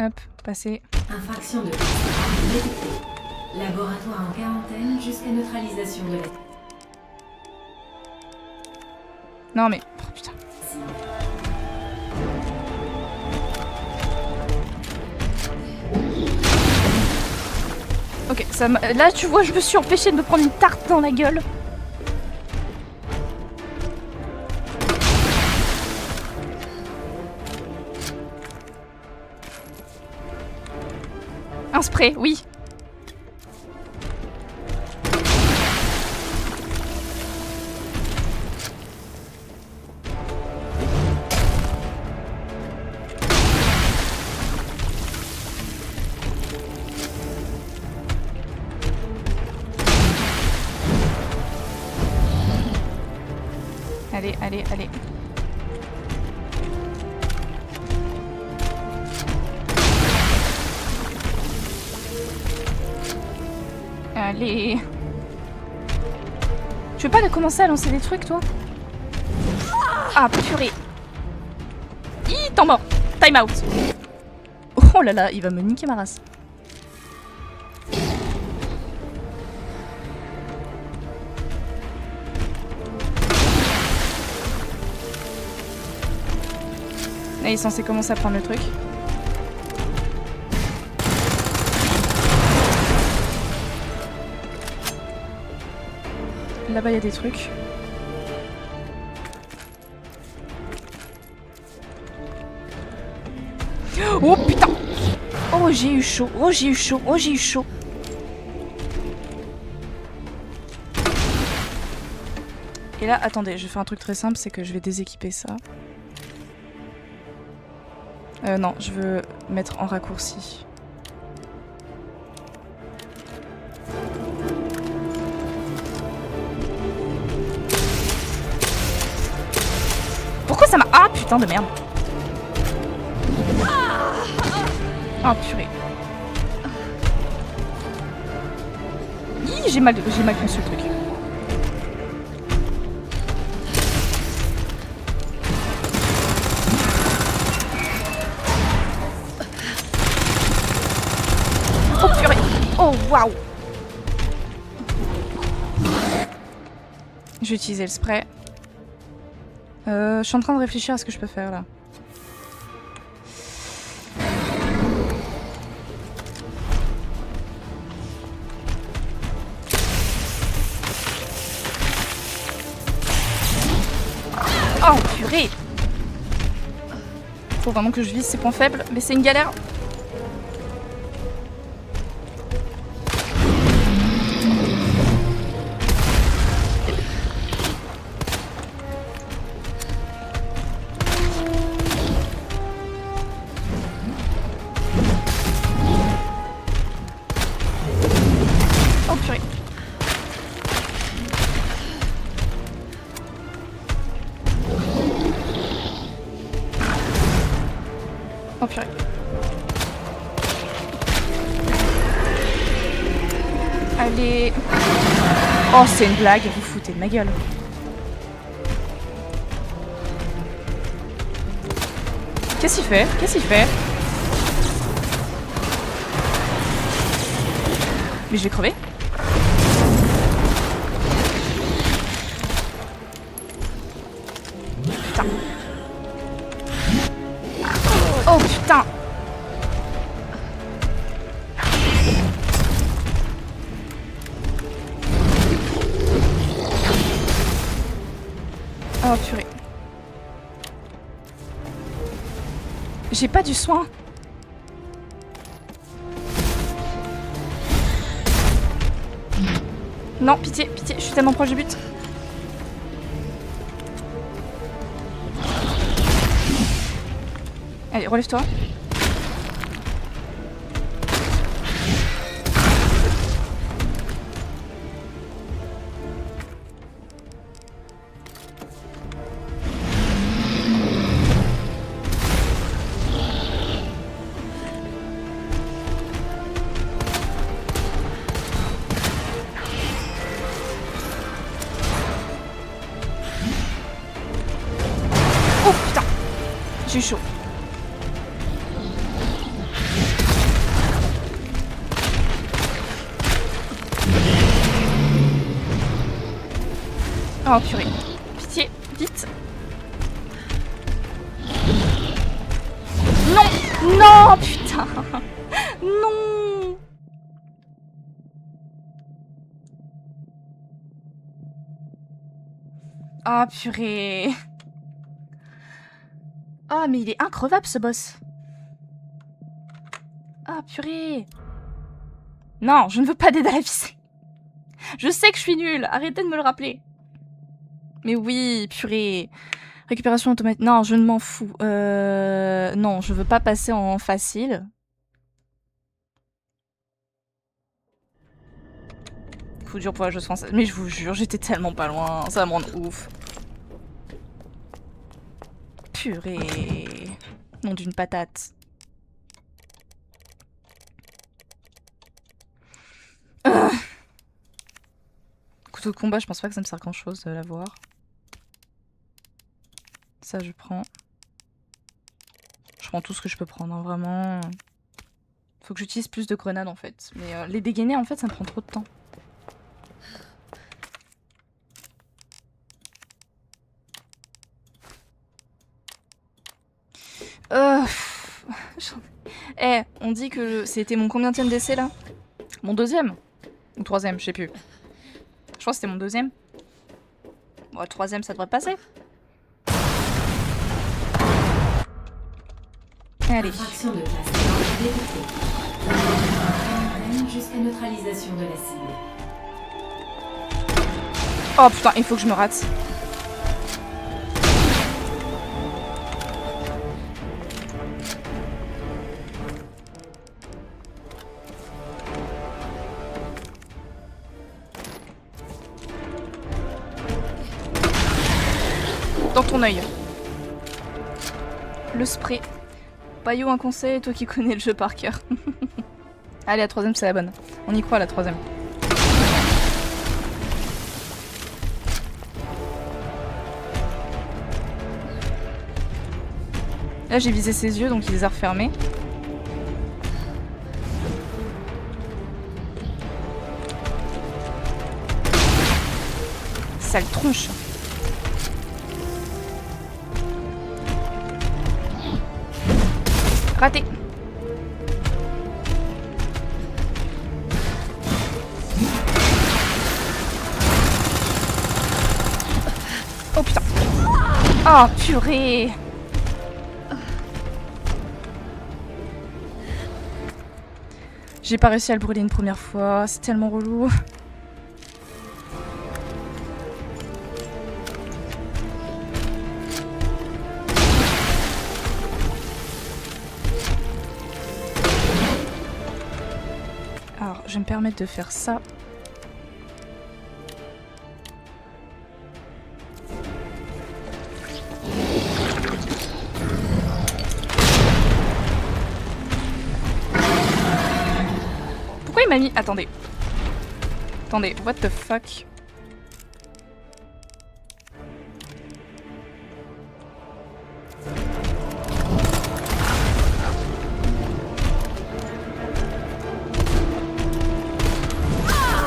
Hop, passer. Infraction de cristal détectée. Laboratoire en quarantaine jusqu'à neutralisation de la... Non mais... Oh putain. Ok, là tu vois, je me suis empêchée de me prendre une tarte dans la gueule. Un spray, oui. Allez, allez, allez. Allez. Tu veux pas commencer à lancer des trucs, toi? Ah, purée. Ih, temps mort. Time out. Oh là là, il va me niquer ma race. Là, il est censé commencer à prendre le truc. Là-bas, il y a des trucs. Oh putain! Oh, j'ai eu chaud. Oh, j'ai eu chaud. Oh, j'ai eu chaud. Et là, attendez, je vais faire un truc très simple, c'est que je vais déséquiper ça. Non, je veux mettre en raccourci. Pourquoi ça m'a... Ah putain de merde. Oh purée. Ih, j'ai mal conçu le truc. Oh purée. Oh waouh. Je vais utiliser le spray. Je suis en train de réfléchir à ce que je peux faire là. Oh purée! Faut vraiment que je vise ses points faibles, mais c'est une galère. Oh purée. Oh purée. Allez. Oh, c'est une blague, vous foutez de ma gueule. Qu'est-ce qu'il fait? Qu'est-ce qu'il fait? Mais je vais crever. Putain. Oh putain. Oh purée. J'ai pas du soin. Non, pitié, pitié, je suis tellement proche du but. Allez, relève-toi. Oh putain, j'ai eu chaud. Oh purée. Pitié, vite. Non. Non, putain. Non. Ah purée. Ah mais il est increvable ce boss. Ah purée. Non, je ne veux pas d'aide à la visée. Je sais que je suis nulle, arrêtez de me le rappeler. Mais oui, purée. Récupération automatique. Non, je ne m'en fous. Non, je veux pas passer en facile. Coup dur pour la chose française. Mais je vous jure, j'étais tellement pas loin. Ça va me rendre ouf. Purée. Nom d'une patate. Couteau de combat, je pense pas que ça me sert grand chose de l'avoir. Ça, je prends. Je prends tout ce que je peux prendre, hein, vraiment. Faut que j'utilise plus de grenades en fait. Mais les dégainer, en fait, ça me prend trop de temps. Eh, on dit que c'était mon combienième d'essai là? Mon deuxième? Ou troisième, je sais plus. Je crois que c'était mon deuxième. Bon, le troisième, ça devrait passer. Allez. Infraction de placement détectée. Jusqu'à neutralisation de la cible. Oh putain, il faut que je me rate. Dans ton œil. Le spray. Payot, un conseil, toi qui connais le jeu par cœur. Allez, la troisième, c'est la bonne. On y croit, la troisième. Là, j'ai visé ses yeux, donc il les a refermés. Sale tronche. Raté. Oh putain. Oh purée. J'ai pas réussi à le brûler une première fois, c'est tellement relou. Alors, je vais me permettre de faire ça. Pourquoi il m'a mis... Attendez. Attendez, what the fuck?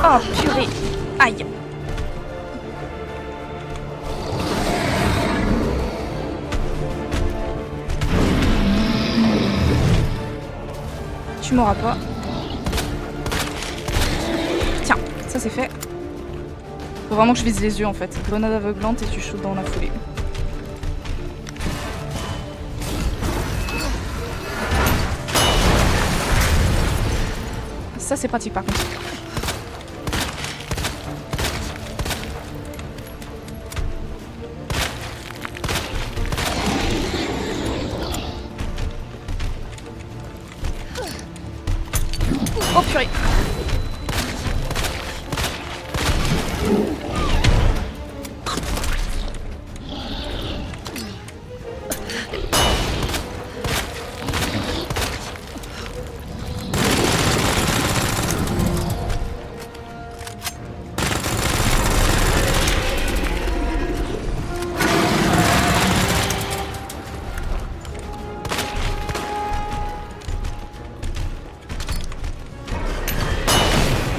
Oh purée. Aïe. Tu m'auras pas. Tiens, ça c'est fait. Faut vraiment que je vise les yeux en fait. Grenade aveuglante et tu shoots dans la foulée. Ça c'est pratique par contre. Oh purée.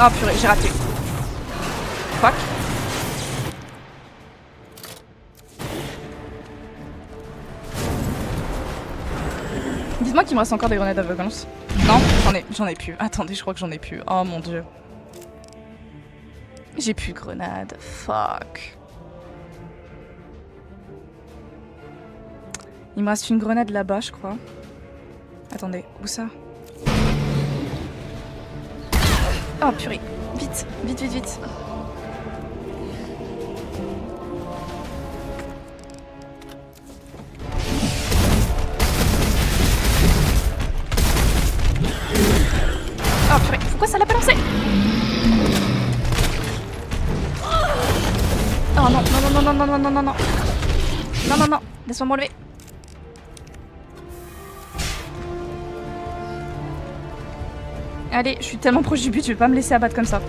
Oh purée, j'ai raté. Fuck. Dites-moi qu'il me reste encore des grenades d'aveuglance. Non, j'en ai plus. Attendez, je crois que j'en ai plus. Oh mon dieu. J'ai plus de grenades. Fuck. Il me reste une grenade là-bas, je crois. Attendez, où ça? Oh purée. Vite, vite, vite, vite. Oh purée, pourquoi ça l'a pas lancé? Oh non, non, non, non, non, non, non, non, non, non. Non, non, non, laisse-moi m'enlever. Allez, je suis tellement proche du but, je vais pas me laisser abattre comme ça.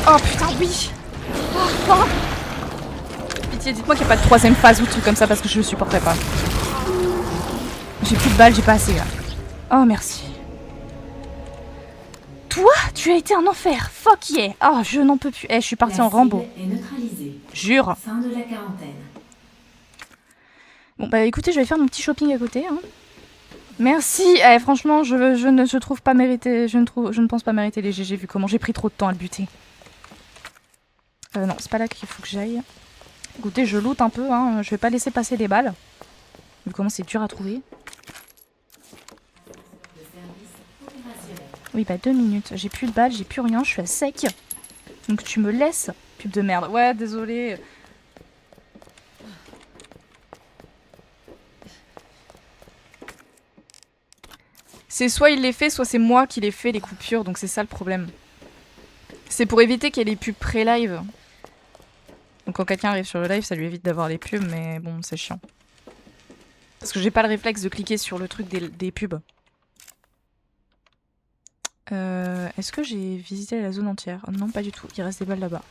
Oh putain, oui. Oh, oh. Pitié, dites-moi qu'il n'y a pas de troisième phase ou truc comme ça parce que je le supporterai pas. J'ai plus de balles, j'ai pas assez là. Oh merci. Toi, tu as été un enfer. Fuck yeah. Oh, je n'en peux plus. Eh, je suis partie en Rambo. Est neutralisée. Jure. Fin de la quarantaine. Bon bah écoutez, je vais faire mon petit shopping à côté. Hein. Merci. Eh, franchement, je ne trouve pas mériter. Je ne pense pas mériter les GG vu comment j'ai pris trop de temps à le buter. Non, c'est pas là qu'il faut que j'aille. Écoutez, je loot un peu. Hein. Je vais pas laisser passer des balles. Vu comment c'est dur à trouver. Oui, bah 2 minutes. J'ai plus de balles, j'ai plus rien, je suis à sec. Donc tu me laisses. Pub de merde. Ouais, désolé. C'est soit il les fait, soit c'est moi qui les fais, les coupures. Donc c'est ça le problème. C'est pour éviter qu'il y ait les pubs pré-live. Donc quand quelqu'un arrive sur le live, ça lui évite d'avoir les pubs, mais bon, c'est chiant. Parce que j'ai pas le réflexe de cliquer sur le truc des pubs. Est-ce que j'ai visité la zone entière? Non, pas du tout. Il reste des balles là-bas.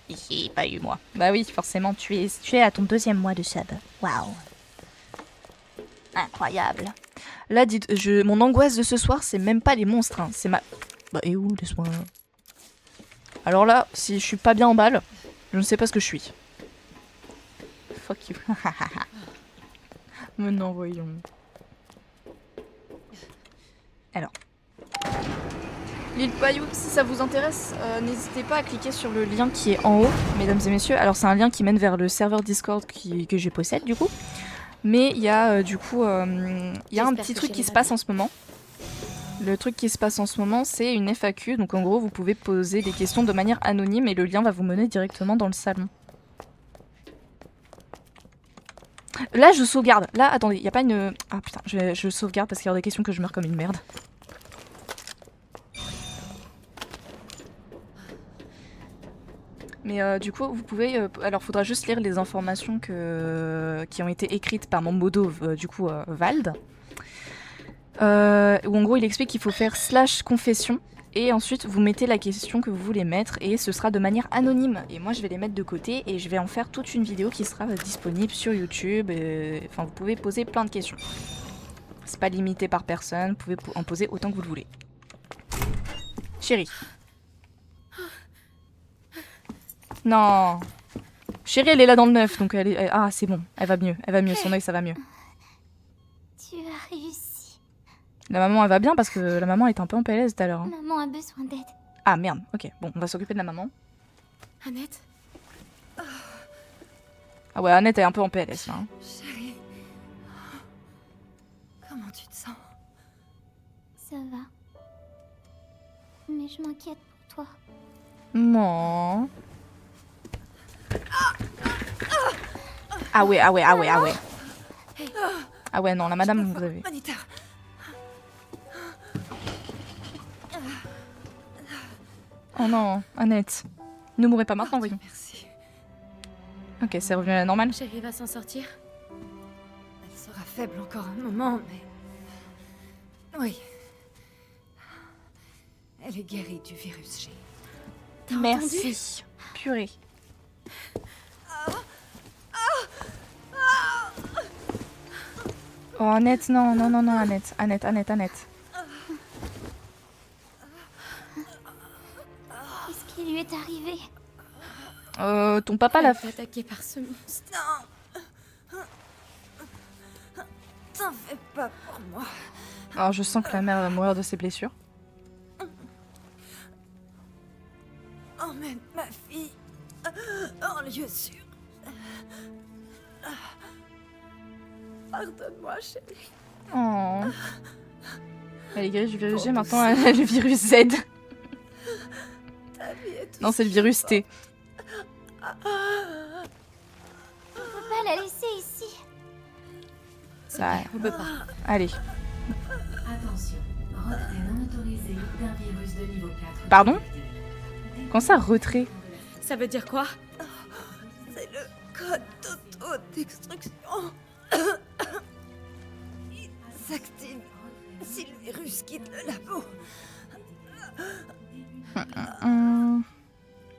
Hihi, pas eu moi. Bah oui, forcément, tu es à ton 2e mois de sub. Waouh. Incroyable. Là, mon angoisse de ce soir, c'est même pas les monstres. Hein. C'est ma... Bah et où, laisse-moi... Alors là, si je suis pas bien en balle, je ne sais pas ce que je suis. Fuck you. Mais non, voyons. Alors... L'île Payou, si ça vous intéresse, n'hésitez pas à cliquer sur le lien qui est en haut, mesdames et messieurs. Alors c'est un lien qui mène vers le serveur Discord que je possède du coup. Mais il y a du coup, il y a un petit truc qui se passe en ce moment. Le truc qui se passe en ce moment, c'est une FAQ. Donc en gros, vous pouvez poser des questions de manière anonyme et le lien va vous mener directement dans le salon. Là, je sauvegarde. Là, attendez, il n'y a pas une... Ah putain, je sauvegarde parce qu'il y a des questions que je meurs comme une merde. Mais du coup, vous pouvez... alors, faudra juste lire les informations qui ont été écrites par mon modo, du coup, Vald. Où en gros, il explique qu'il faut faire /confession. Et ensuite, vous mettez la question que vous voulez mettre. Et ce sera de manière anonyme. Et moi, je vais les mettre de côté. Et je vais en faire toute une vidéo qui sera disponible sur YouTube. Enfin, vous pouvez poser plein de questions. C'est pas limité par personne. Vous pouvez en poser autant que vous le voulez. Chérie. Non. Chérie, elle est là dans le 9, donc ah, c'est bon. Elle va mieux, son œil, ça va mieux. Tu as réussi. La maman, elle va bien parce que la maman est un peu en PLS tout à l'heure. Hein. Maman a besoin d'aide. Ah, merde, ok. Bon, on va s'occuper de la maman. Annette? Ah ouais, Annette est un peu en PLS, là. Hein. Chérie. Comment tu te sens? Ça va. Mais je m'inquiète pour toi. Non. Ah ouais, ah ouais, ah ouais, ah ouais. Ah ouais, non, la madame, vous avez... Moniteur. Oh non, Annette. Ne mourrez pas maintenant, voyons. Merci. Ok, c'est revenu à la normale. Chérie va s'en sortir. Elle sera faible encore un moment, mais... Oui. Elle est guérie du virus G. T'as Merci. Purée. Oh, Annette, non, non, non, non, Annette. Annette. Qu'est-ce qui lui est arrivé? Ton papa l'a été attaqué par ce monstre. T'en fais pas pour moi. Alors je sens que la mère va mourir de ses blessures. Emmène ma fille en lieu sûr. Pardonne-moi, chérie. Oh. Elle est guérie du virus G, maintenant elle a le virus Z. Ta vie est tout Non, c'est le virus T. On peut pas la laisser ici. Ça, On peut pas. allez. Attention, retrait non autorisé d'un virus de niveau 4. Pardon? Quand ça, retrait? Ça veut dire quoi? C'est le code d'auto-destruction. Il s'active si le virus quitte le labo.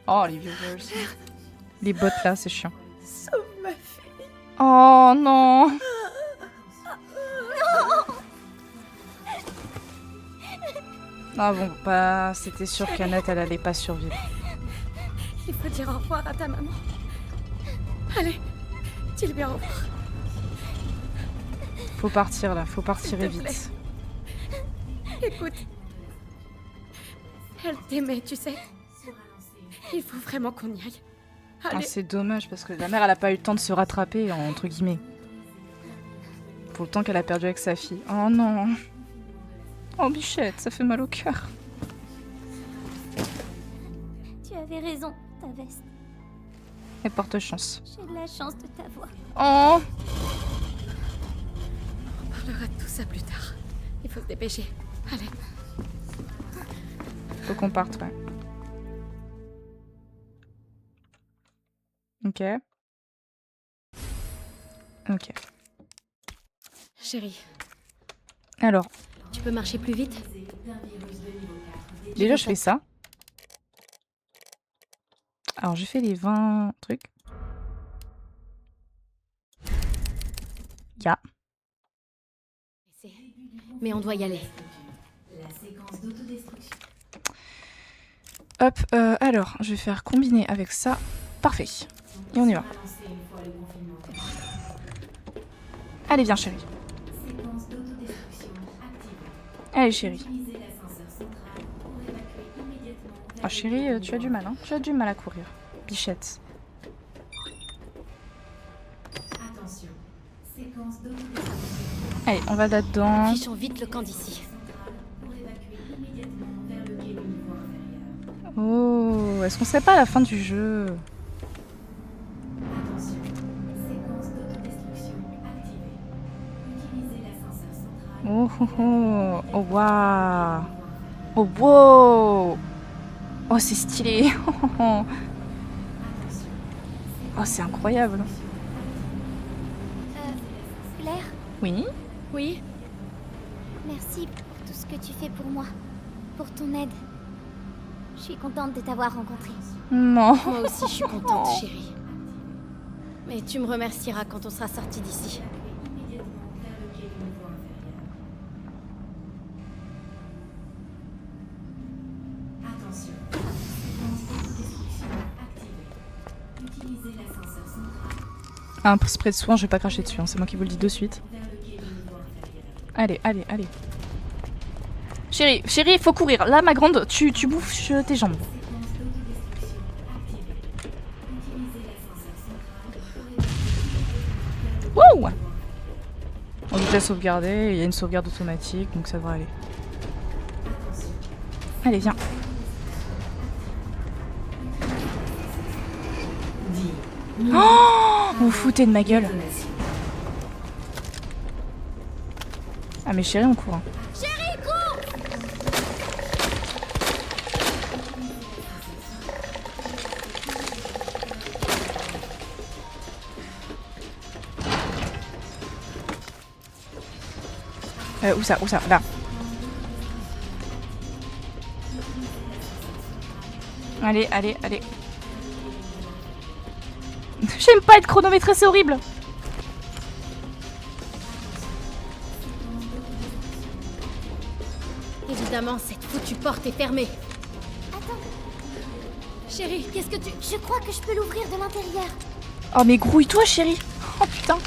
Oh, les viewers. Les bots là, c'est chiant. Sauve ma fille. Oh non. Ah bon, bah, c'était sûr qu'Annette, elle allait pas survivre. Il faut dire au revoir à ta maman. Allez, dis-lui au revoir. Faut partir là, faut partir S'il et te plaît. vite. Écoute. Elle t'aimait, tu sais. Il faut vraiment qu'on y aille. Ah, Allez. c'est dommage parce que la mère, elle a pas eu le temps de se rattraper, entre guillemets. Pour le temps qu'elle a perdu avec sa fille. Oh non. Oh bichette, ça fait mal au cœur. Tu avais raison, ta veste. Et porte chance. J'ai de la chance de t'avoir. Oh. On parlera de tout ça plus tard. Il faut se dépêcher. Allez. Faut qu'on parte, ouais. Ok. Ok. Chérie, Alors, tu peux marcher plus vite? déjà je fais ça. Alors j'ai fait les 20 trucs. Ya. Mais on doit y aller. La séquence d'autodestruction. Hop, alors je vais faire combiner avec ça. Parfait. Et on y va. Lancer une fois le confinement terminé. Allez, viens chérie. Séquence d'autodestruction activée. Allez chérie. Utilisez l'ascenseur central pour évacuer immédiatement vers Ah chérie, tu as du mal, hein. Tu as du mal à courir. Bichette. Attention. Séquence d'autodestruction Allez, on va là-dedans. Fichons vite le camp d'ici. centrale pour évacuer immédiatement vers le quai du niveau inférieur. Oh, est-ce qu'on serait pas à la fin du jeu? Attention. Séquence d'autodestruction activée. Utilisez l'ascenseur central. Oh, oh, oh, oh, waouh. Oh, wow. Oh, c'est stylé. Oh, c'est incroyable. Claire, Oui. Oui? merci pour tout ce que tu fais pour moi. Pour ton aide. Je suis contente de t'avoir rencontré. Non. Moi aussi, je suis contente, chérie. Mais tu me remercieras quand on sera sorti d'ici. Immédiatement vers le quai du niveau inférieur. Attention. Séquence d'autodestruction activée. Utilisez l'ascenseur central Un spray de soin, je vais pas cracher dessus, hein, c'est moi qui vous le dis de suite. vers le quai du niveau inférieur. Allez, allez, allez. Chérie, chérie, faut courir. Là, ma grande, tu bouffes tes jambes. Séquence d'autodestruction activée. Utilisez l'ascenseur central pour évacuer Wouh! On dit la sauvegarder, il y a une sauvegarde automatique, donc ça devrait aller. Allez, viens. Oh! Vous foutez de ma gueule. Ah mais chérie, on court. Hein. Où ça? Où ça? Là. Allez, allez, allez. J'aime pas être chronométrée, c'est horrible. Évidemment, cette foutue porte est fermée. Chérie, qu'est-ce que tu... Je crois que je peux l'ouvrir de l'intérieur. Oh mais grouille-toi chérie. Oh putain.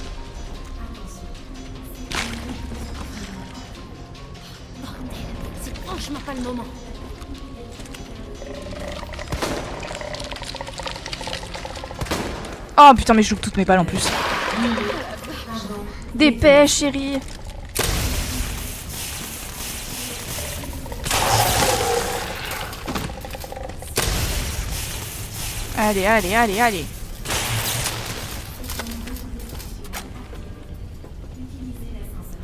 Bordel, c'est franchement pas le moment. Oh putain mais je loupe toutes mes balles en plus. Dépêche chérie. Allez, allez, allez, allez.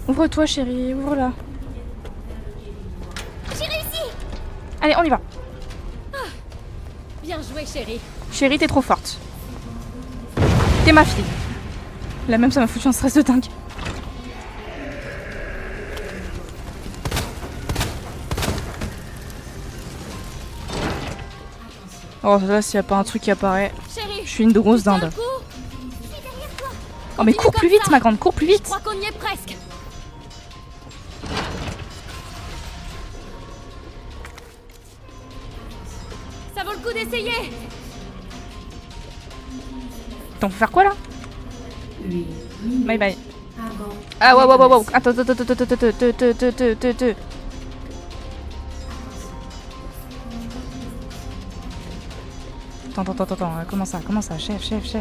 Ouvre-toi chérie, ouvre-la. J'ai réussi. Allez, on y va. Bien joué, chérie. Chérie, t'es trop forte. T'es ma fille. Là même ça m'a foutu un stress de dingue. Oh là s'il y a pas un truc qui apparaît, Chérie, je suis une grosse tiens dinde. le coup. Oh mais Continue cours plus comme vite ça. ma grande, cours plus Je vite. crois qu'on y est presque. Ça vaut le coup d'essayer. T'en faut faire quoi là? 8 Bye bye. avant. Ah wow wow wow wow. Attends attends attends attends attends attends attends attends. Attends, comment ça, chef.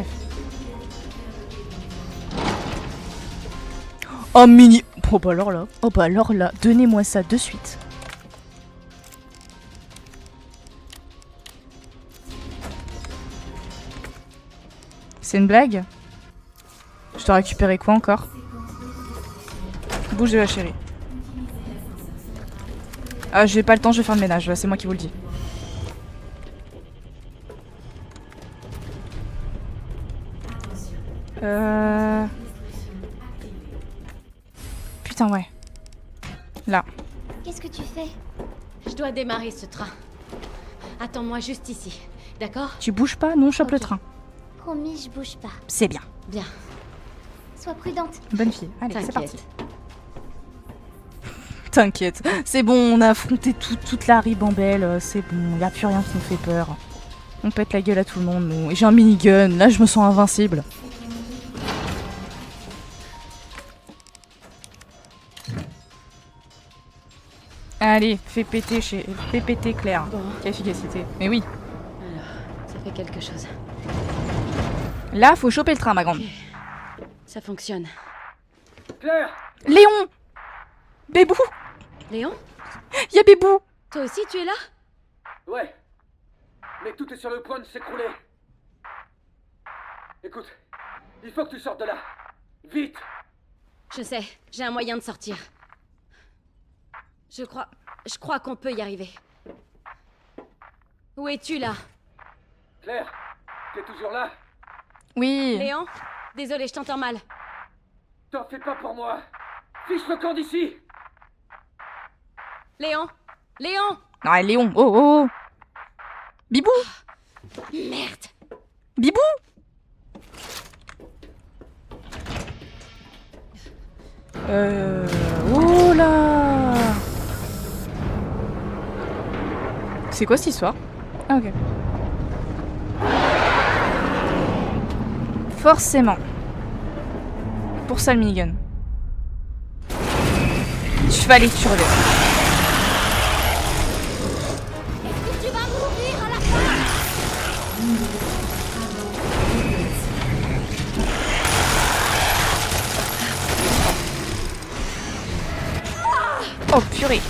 Oh mini. Oh bah alors là, donnez-moi ça de suite. C'est une blague? Je dois récupérer quoi encore? Bouge de la chérie. Ah j'ai pas le temps, je vais faire le ménage, c'est moi qui vous le dis. Putain ouais. Là. Qu'est-ce que tu fais? Je dois démarrer ce train. Attends-moi juste ici, d'accord? Tu bouges pas, non, on chope le Ok. train. Promis, je bouge pas. C'est bien. Bien, Sois prudente. Bonne fille. Allez, c'est parti. t'inquiète. T'inquiète, c'est bon, on a affronté toute la ribambelle, c'est bon, y a plus rien qui nous fait peur. On pète la gueule à tout le monde, nous. Et j'ai un minigun, là je me sens invincible. Allez, fais péter Claire. Bon. Quelle efficacité. Mais oui, Alors, ça fait quelque chose. là faut choper le train, ma grande. Ça fonctionne. Claire! Léon! Bébou! Léon, Y'a Bébou! toi aussi tu es là? Ouais. Mais tout est sur le point de s'écrouler. Écoute, il faut que tu sortes de là. Vite! Je sais, j'ai un moyen de sortir. Je crois qu'on peut y arriver. Où es-tu là? Claire, t'es toujours là? Oui! Léon? Désolé, je t'entends mal. T'en fais pas pour moi. Fiche le camp d'ici! Léon? Léon? Non, Léon, oh oh! Bibou! Merde! Bibou! Oh là! C'est quoi cette histoire? Ah, ok. Forcément. Pour ça le minigun. Je vais aller te surveiller. Est-ce que tu vas mourir à la fin? Oh purée!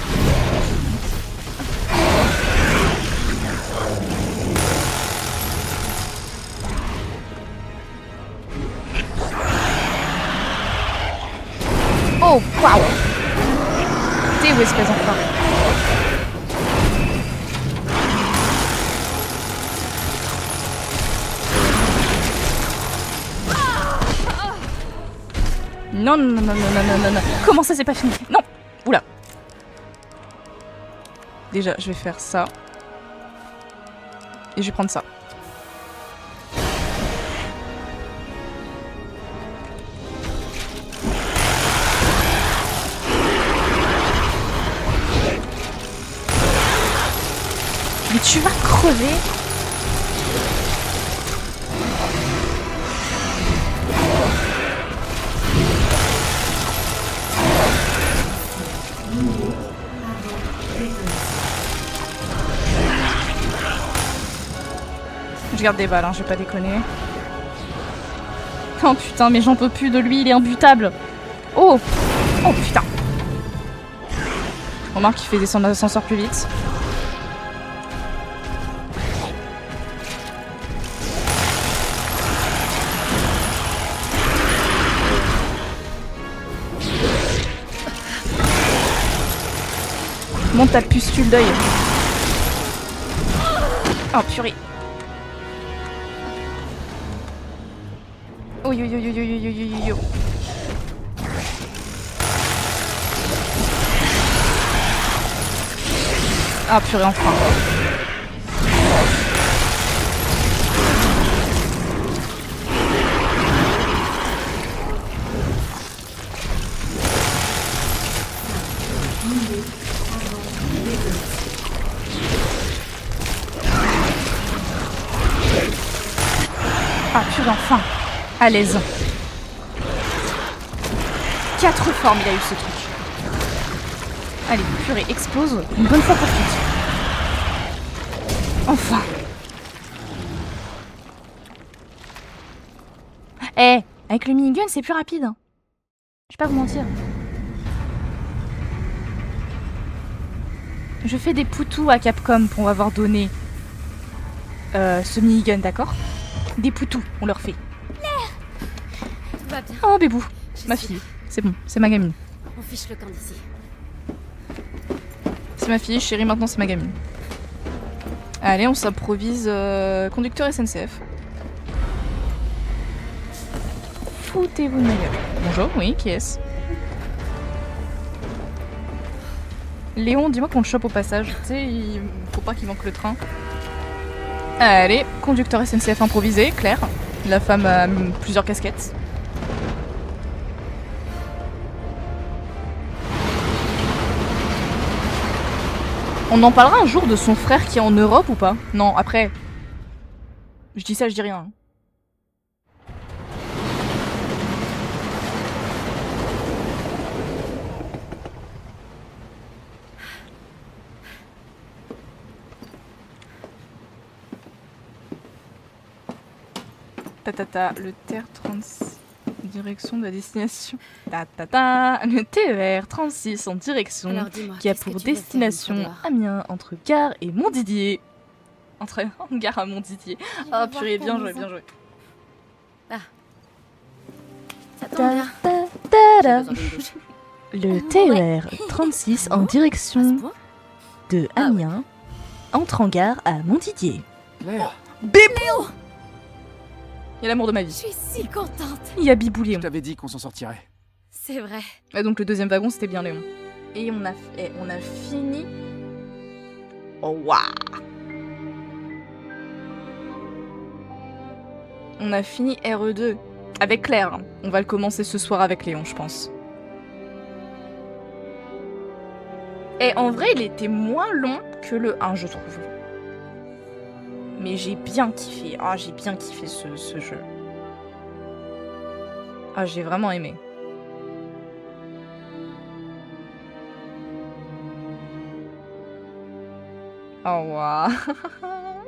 Oh waouh! T'es où espèce d'enfant? Non, non, non, non, non, non, non, non. Comment ça, c'est pas fini? Non! Oula! Déjà, je vais faire ça. Et je vais prendre ça. Mais tu vas crever! Je garde des balles, hein, je vais pas déconner. Oh putain, mais j'en peux plus de lui, il est imbutable. Oh. Oh putain. Remarque qu'il fait descendre l'ascenseur plus vite. Monte ta pustule d'œil. Oh purée. Oh yo yo yo yo yo yo yo yo. Ah purée, enfin. Ah purée, enfin. À l'aise. 4 formes il a eu ce truc. Allez, purée, explose une bonne fois pour toutes. Enfin. Eh, avec le minigun c'est plus rapide. Hein. Je vais pas vous mentir. Je fais des poutous à Capcom pour m'avoir donné ce minigun, d'accord? Des poutous, on leur fait. Tout va bien. Oh bébou, Je ma suis fille, c'est bon, c'est ma gamine. On fiche le camp d'ici. C'est ma fille, chérie, maintenant c'est ma gamine. Allez, on s'improvise conducteur SNCF. Foutez-vous de ma gueule. Bonjour, oui, qui est-ce? Léon, dis-moi qu'on le chope au passage. Tu sais, il faut pas qu'il manque le train. Allez, conducteur SNCF improvisé, Claire. La femme a plusieurs casquettes. On en parlera un jour de son frère qui est en Europe ou pas? Non, après. Je dis ça, je dis rien. Tatata, le TR36 direction de la destination. Tatata, le TER 36 en direction Alors dis-moi, qui a qu'est-ce que pour tu veux faire destination une fois dehors? Amiens entre Gare et Montdidier. Entre Gare à Montdidier. Ah veux purée, voir ta bien joué, maison. bien joué. Ça tombe bien. Ta-da. J'ai besoin d'une douche. Le TER 36 en À ce direction point de Ah ouais. Amiens entre en gare à Montdidier. Claire, Bébou! Il y a l'amour de ma Je vie. suis si contente. Il y a Bibou je Léon. t'avais dit qu'on s'en sortirait. C'est vrai. Et donc le deuxième wagon c'était bien Léon. Et on a fini. Oh waouh! On a fini RE2 avec Claire. On va le commencer ce soir avec Léon, je pense. Et en vrai, il était moins long que le 1, je trouve. Mais j'ai bien kiffé. Ah, j'ai bien kiffé ce jeu. Ah, j'ai vraiment aimé. Oh waouh.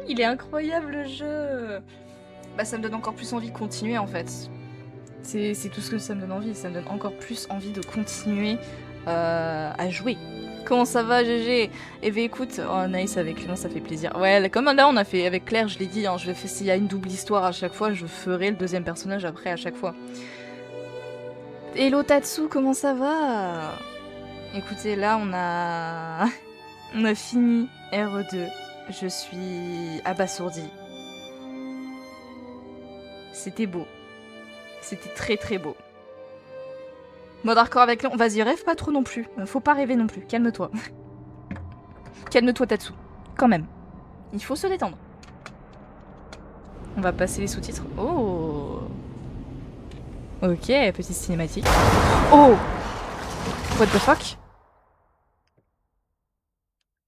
Il est incroyable le jeu. Bah ça me donne encore plus envie de continuer en fait. C'est tout ce que ça me donne envie. Ça me donne encore plus envie de continuer à jouer. Comment ça va GG? Eh bien écoute, oh nice avec Léon, ça fait plaisir. Ouais, comme là on a fait avec Claire, je l'ai dit, hein, je vais faire s'il y a une double histoire à chaque fois, je ferai le deuxième personnage après à chaque fois. Hello Tatsu, comment ça va? Écoutez, là on a on a fini RE2. Je suis abasourdie. C'était beau. C'était très très beau. Mode hardcore avec Léon. Vas-y, rêve pas trop non plus. Faut pas rêver non plus. Calme-toi. Calme-toi, Tatsu. Quand même. Il faut se détendre. On va passer les sous-titres. Oh. Ok, petite cinématique. Oh. What the fuck?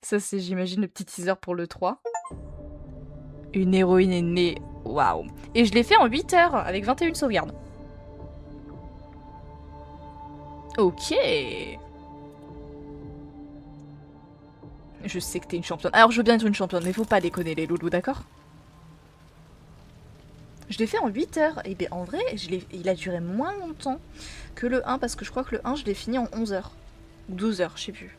Ça, c'est, j'imagine, le petit teaser pour le 3. Une héroïne est née. Waouh. Et je l'ai fait en 8 heures, avec 21 sauvegardes. Ok. Je sais que t'es une championne. Alors, je veux bien être une championne, mais faut pas déconner les loulous, d'accord? Je l'ai fait en 8 heures. Et bien en vrai, il a duré moins longtemps que le 1 parce que je crois que le 1 je l'ai fini en 11 heures. Ou 12 heures, je sais plus.